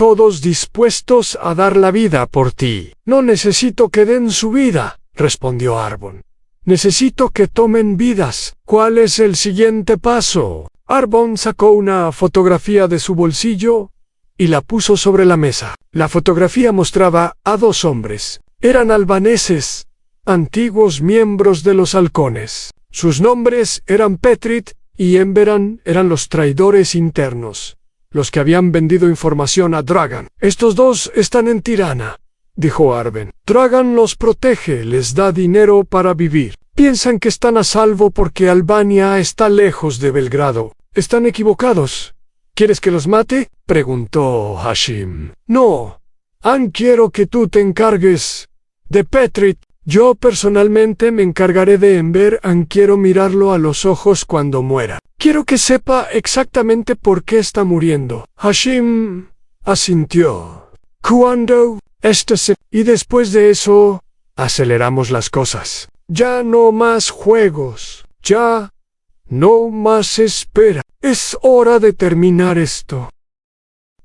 todos dispuestos a dar la vida por ti. No necesito que den su vida, respondió Arbon. Necesito que tomen vidas. ¿Cuál es el siguiente paso? Arbon sacó una fotografía de su bolsillo y la puso sobre la mesa. La fotografía mostraba a dos hombres. Eran albaneses, antiguos miembros de los halcones. Sus nombres eran Petrit y Emberan, eran los traidores internos, los que habían vendido información a Dragan. Estos dos están en Tirana, dijo Arben. Dragan los protege, les da dinero para vivir. Piensan que están a salvo porque Albania está lejos de Belgrado. Están equivocados. ¿Quieres que los mate?, preguntó Hashim. No. Quiero que tú te encargues de Petrit. Yo personalmente me encargaré de Enver. Quiero mirarlo a los ojos cuando muera. Quiero que sepa exactamente por qué está muriendo. Hashim asintió. Y después de eso, aceleramos las cosas. Ya no más juegos. Ya no más espera. Es hora de terminar esto.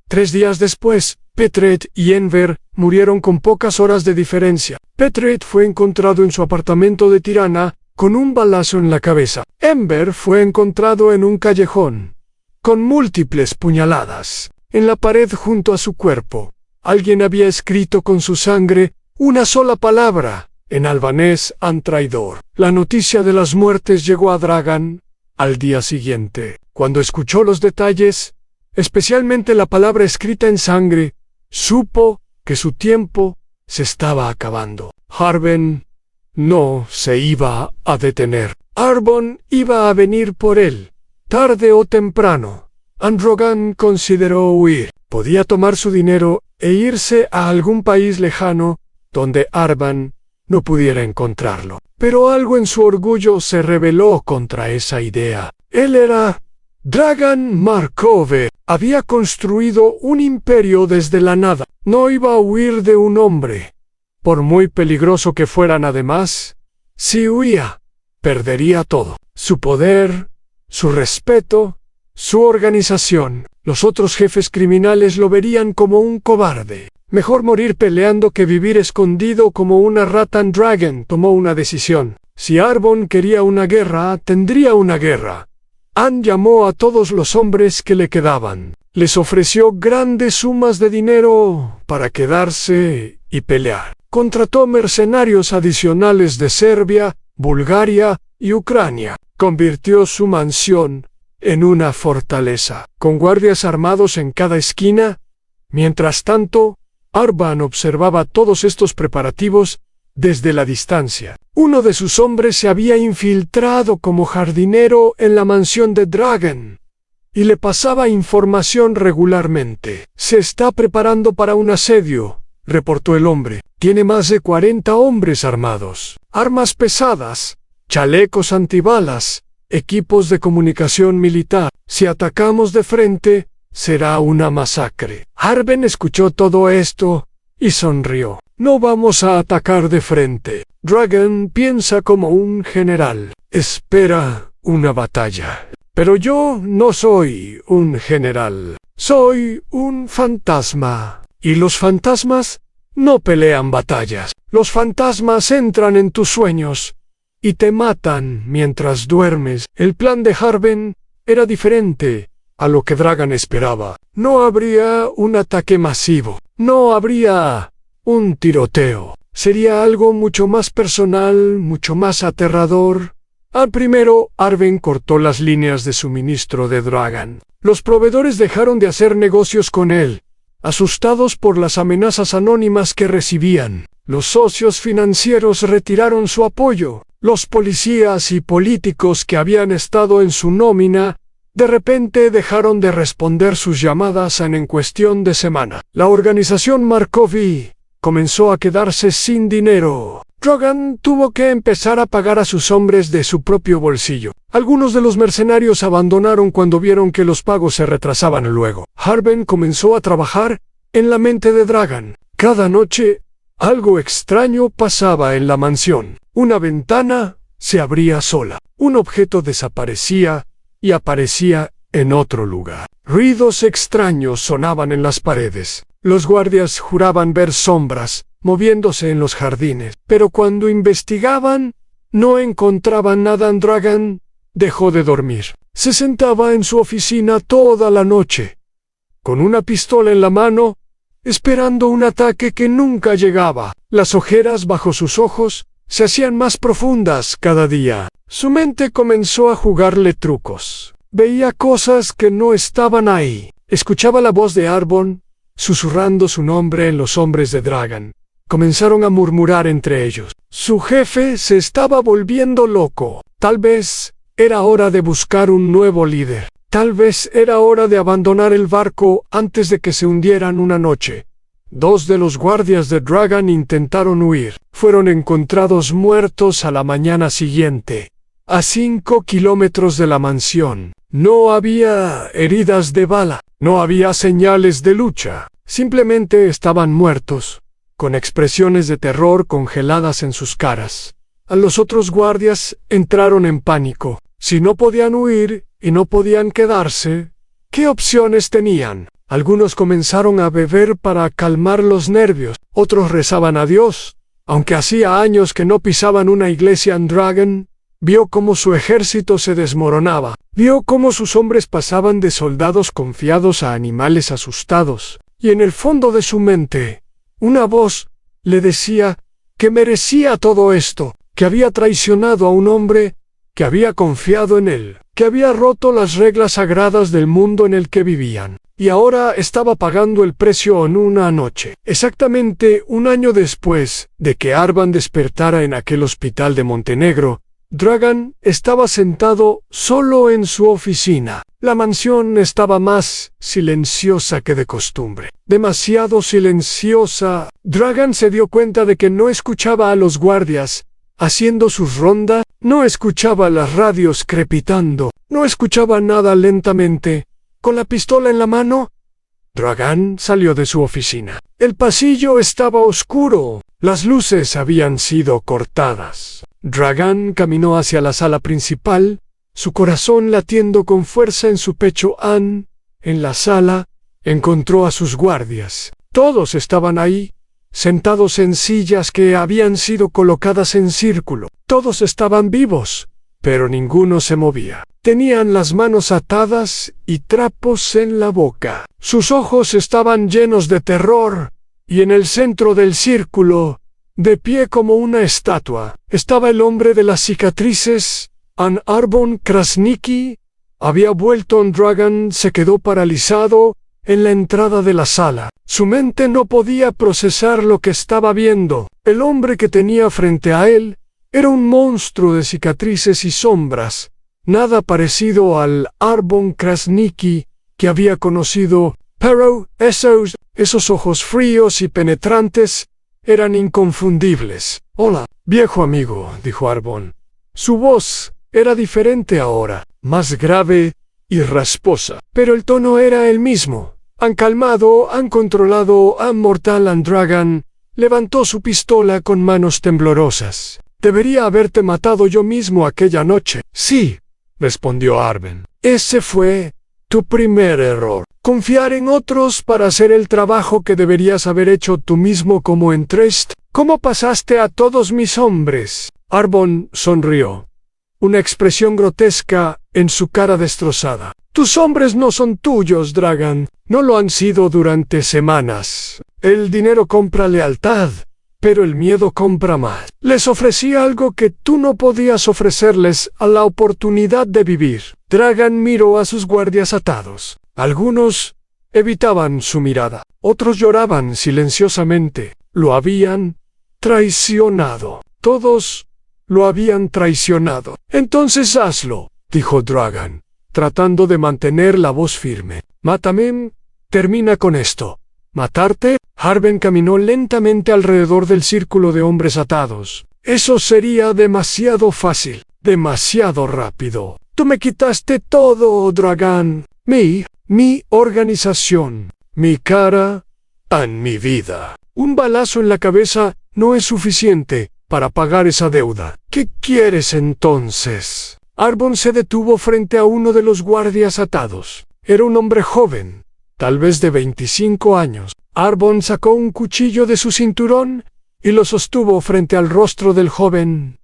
3 días después, Petrit y Enver murieron con pocas horas de diferencia. Petrit fue encontrado en su apartamento de Tirana con un balazo en la cabeza. Enver fue encontrado en un callejón, con múltiples puñaladas. En la pared junto a su cuerpo, alguien había escrito con su sangre una sola palabra, en albanés, traidor. La noticia de las muertes llegó a Dragan al día siguiente. Cuando escuchó los detalles, especialmente la palabra escrita en sangre, supo que su tiempo se estaba acabando. Arben no se iba a detener. Arbon iba a venir por él, tarde o temprano. Dragan consideró huir. Podía tomar su dinero e irse a algún país lejano donde Arban no pudiera encontrarlo. Pero algo en su orgullo se rebeló contra esa idea. Él era Dragan Markov. Había construido un imperio desde la nada. No iba a huir de un hombre. Por muy peligroso que fueran además, si huía, perdería todo. Su poder, su respeto, su organización. Los otros jefes criminales lo verían como un cobarde. Mejor morir peleando que vivir escondido como una rata. Dragan tomó una decisión. Si Arbon quería una guerra, tendría una guerra. Llamó a todos los hombres que le quedaban. Les ofreció grandes sumas de dinero para quedarse y pelear. Contrató mercenarios adicionales de Serbia, Bulgaria y Ucrania. Convirtió su mansión en una fortaleza, con guardias armados en cada esquina. Mientras tanto, Arban observaba todos estos preparativos desde la distancia. Uno de sus hombres se había infiltrado como jardinero en la mansión de Dragan y le pasaba información regularmente. Se está preparando para un asedio, reportó el hombre. Tiene más de 40 hombres armados, armas pesadas, chalecos antibalas, equipos de comunicación militar. Si atacamos de frente, será una masacre. Arben escuchó todo esto y sonrió. No vamos a atacar de frente. Dragan piensa como un general. Espera una batalla. Pero yo no soy un general. Soy un fantasma. Y los fantasmas no pelean batallas. Los fantasmas entran en tus sueños y te matan mientras duermes. El plan de Arben era diferente a lo que Dragan esperaba. No habría un ataque masivo. No habría un tiroteo. Sería algo mucho más personal, mucho más aterrador. Al primero, Arben cortó las líneas de suministro de Dragan. Los proveedores dejaron de hacer negocios con él, asustados por las amenazas anónimas que recibían. Los socios financieros retiraron su apoyo. Los policías y políticos que habían estado en su nómina de repente dejaron de responder sus llamadas en cuestión de semana. La organización Markovi comenzó a quedarse sin dinero. Dragan tuvo que empezar a pagar a sus hombres de su propio bolsillo. Algunos de los mercenarios abandonaron cuando vieron que los pagos se retrasaban luego. Arben comenzó a trabajar en la mente de Dragan. Cada noche, algo extraño pasaba en la mansión. Una ventana se abría sola. Un objeto desaparecía y aparecía en otro lugar. Ruidos extraños sonaban en las paredes. Los guardias juraban ver sombras moviéndose en los jardines, pero cuando investigaban, no encontraban nada. Dragan dejó de dormir. Se sentaba en su oficina toda la noche, con una pistola en la mano, esperando un ataque que nunca llegaba. Las ojeras bajo sus ojos se hacían más profundas cada día. Su mente comenzó a jugarle trucos. Veía cosas que no estaban ahí. Escuchaba la voz de Arbon, susurrando su nombre en los hombres de Dragan. Comenzaron a murmurar entre ellos. Su jefe se estaba volviendo loco. Tal vez era hora de buscar un nuevo líder. Tal vez era hora de abandonar el barco antes de que se hundieran una noche. 2 de los guardias de Dragan intentaron huir. Fueron encontrados muertos a la mañana siguiente, a 5 kilómetros de la mansión. No había heridas de bala, no había señales de lucha. Simplemente estaban muertos, con expresiones de terror congeladas en sus caras. A los otros guardias entraron en pánico. Si no podían huir y no podían quedarse, ¿qué opciones tenían? Algunos comenzaron a beber para calmar los nervios, otros rezaban a Dios. Aunque hacía años que no pisaban una iglesia en Dragan, vio cómo su ejército se desmoronaba, vio cómo sus hombres pasaban de soldados confiados a animales asustados, y en el fondo de su mente, una voz le decía que merecía todo esto, que había traicionado a un hombre que había confiado en él, que había roto las reglas sagradas del mundo en el que vivían, y ahora estaba pagando el precio en una noche. Exactamente un año después de que Arban despertara en aquel hospital de Montenegro, Dragan estaba sentado solo en su oficina. La mansión estaba más silenciosa que de costumbre. Demasiado silenciosa. Dragan se dio cuenta de que no escuchaba a los guardias haciendo su ronda, no escuchaba las radios crepitando, no escuchaba nada. Lentamente, con la pistola en la mano, Dragan salió de su oficina. El pasillo estaba oscuro, las luces habían sido cortadas. Dragan caminó hacia la sala principal, su corazón latiendo con fuerza en su pecho. En la sala, encontró a sus guardias. Todos estaban ahí, sentados en sillas que habían sido colocadas en círculo. Todos estaban vivos, pero ninguno se movía. Tenían las manos atadas y trapos en la boca. Sus ojos estaban llenos de terror, y en el centro del círculo, de pie como una estatua, estaba el hombre de las cicatrices. Arbon Krasniki había vuelto. Dragan se quedó paralizado en la entrada de la sala. Su mente no podía procesar lo que estaba viendo. El hombre que tenía frente a él era un monstruo de cicatrices y sombras, nada parecido al Arbon Krasniki que había conocido, pero esos ojos fríos y penetrantes eran inconfundibles. «Hola, viejo amigo», dijo Arbon. Su voz era diferente ahora, más grave y rasposa, pero el tono era el mismo. Han calmado, han controlado, han mortal. Dragan levantó su pistola con manos temblorosas. «Debería haberte matado yo mismo aquella noche». «Sí», respondió Arben. «Ese fue tu primer error. Confiar en otros para hacer el trabajo que deberías haber hecho tú mismo como en Trest. ¿Cómo pasaste a todos mis hombres?» Arbon sonrió, una expresión grotesca en su cara destrozada. «Tus hombres no son tuyos, Dragan. No lo han sido durante semanas. El dinero compra lealtad, pero el miedo compra más. Les ofrecí algo que tú no podías ofrecerles, a la oportunidad de vivir». Dragan miró a sus guardias atados. Algunos evitaban su mirada, otros lloraban silenciosamente. Lo habían traicionado. Todos lo habían traicionado. «Entonces hazlo», dijo Dragan, tratando de mantener la voz firme. «Mátame, termina con esto». «¿Matarte?» Arben caminó lentamente alrededor del círculo de hombres atados. «Eso sería demasiado fácil, demasiado rápido. Tú me quitaste todo, Dragan. Mi organización, mi cara, mi vida. Un balazo en la cabeza no es suficiente para pagar esa deuda. ¿Qué quieres entonces?» Arbon se detuvo frente a uno de los guardias atados. Era un hombre joven, tal vez de 25 años. Arbon sacó un cuchillo de su cinturón y lo sostuvo frente al rostro del joven.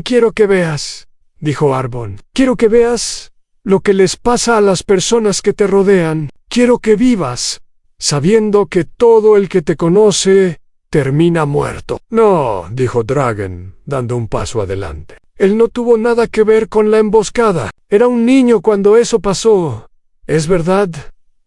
Quiero que veas, dijo Arbon. Quiero que veas lo que les pasa a las personas que te rodean. Quiero que vivas, sabiendo que todo el que te conoce termina muerto. No, dijo Dragan, dando un paso adelante. Él no tuvo nada que ver con la emboscada. Era un niño cuando eso pasó. Es verdad,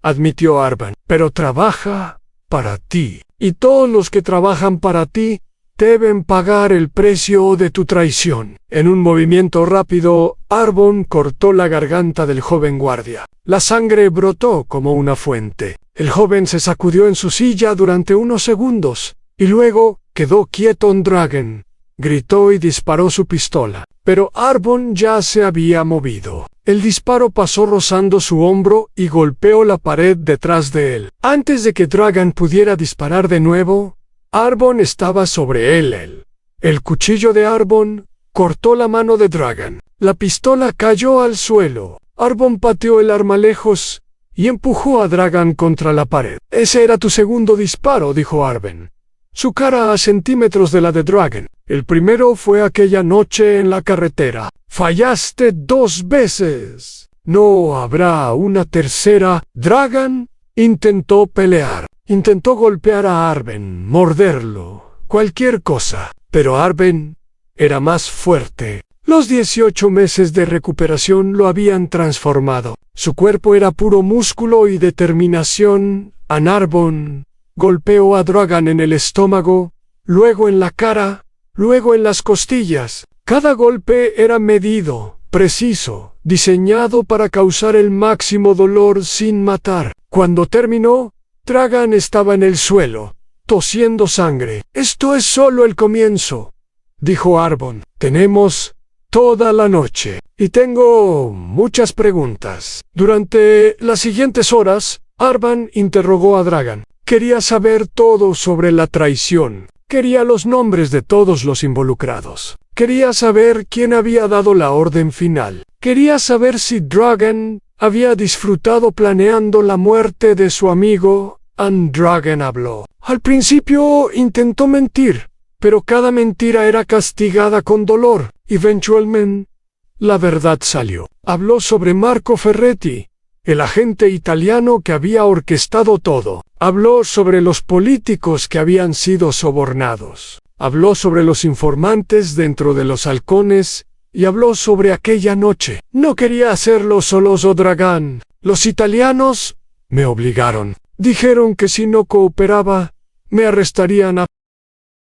admitió Arbon, pero trabaja para ti. Y todos los que trabajan para ti deben pagar el precio de tu traición. En un movimiento rápido, Arbon cortó la garganta del joven guardia. La sangre brotó como una fuente. El joven se sacudió en su silla durante unos segundos, y luego quedó quieto. Dragan gritó y disparó su pistola. Pero Arbon ya se había movido. El disparo pasó rozando su hombro y golpeó la pared detrás de él. Antes de que Dragan pudiera disparar de nuevo, Arbon estaba sobre él. El cuchillo de Arbon cortó la mano de Dragan. La pistola cayó al suelo. Arbon pateó el arma lejos y empujó a Dragan contra la pared. Ese era tu segundo disparo, dijo Arbon, su cara a centímetros de la de Dragan. El primero fue aquella noche en la carretera. Fallaste 2 veces. No habrá una tercera. Dragan intentó pelear. Intentó golpear a Arbon, morderlo, cualquier cosa. Pero Arbon era más fuerte. Los 18 meses de recuperación lo habían transformado. Su cuerpo era puro músculo y determinación. Arbon golpeó a Dragan en el estómago, luego en la cara, luego en las costillas. Cada golpe era medido, preciso, diseñado para causar el máximo dolor sin matar. Cuando terminó, Dragan estaba en el suelo, tosiendo sangre. Esto es solo el comienzo, dijo Arbon. Tenemos toda la noche y tengo muchas preguntas. Durante las siguientes horas, Arbon interrogó a Dragan. Quería saber todo sobre la traición. Quería los nombres de todos los involucrados. Quería saber quién había dado la orden final. Quería saber si Dragan había disfrutado planeando la muerte de su amigo. Dragan habló. Al principio intentó mentir, pero cada mentira era castigada con dolor. Eventualmente, la verdad salió. Habló sobre Marco Ferretti, el agente italiano que había orquestado todo. Habló sobre los políticos que habían sido sobornados. Habló sobre los informantes dentro de los halcones y habló sobre aquella noche. No quería hacerlo solo Dragan. Los italianos me obligaron. Dijeron que si no cooperaba, me arrestarían.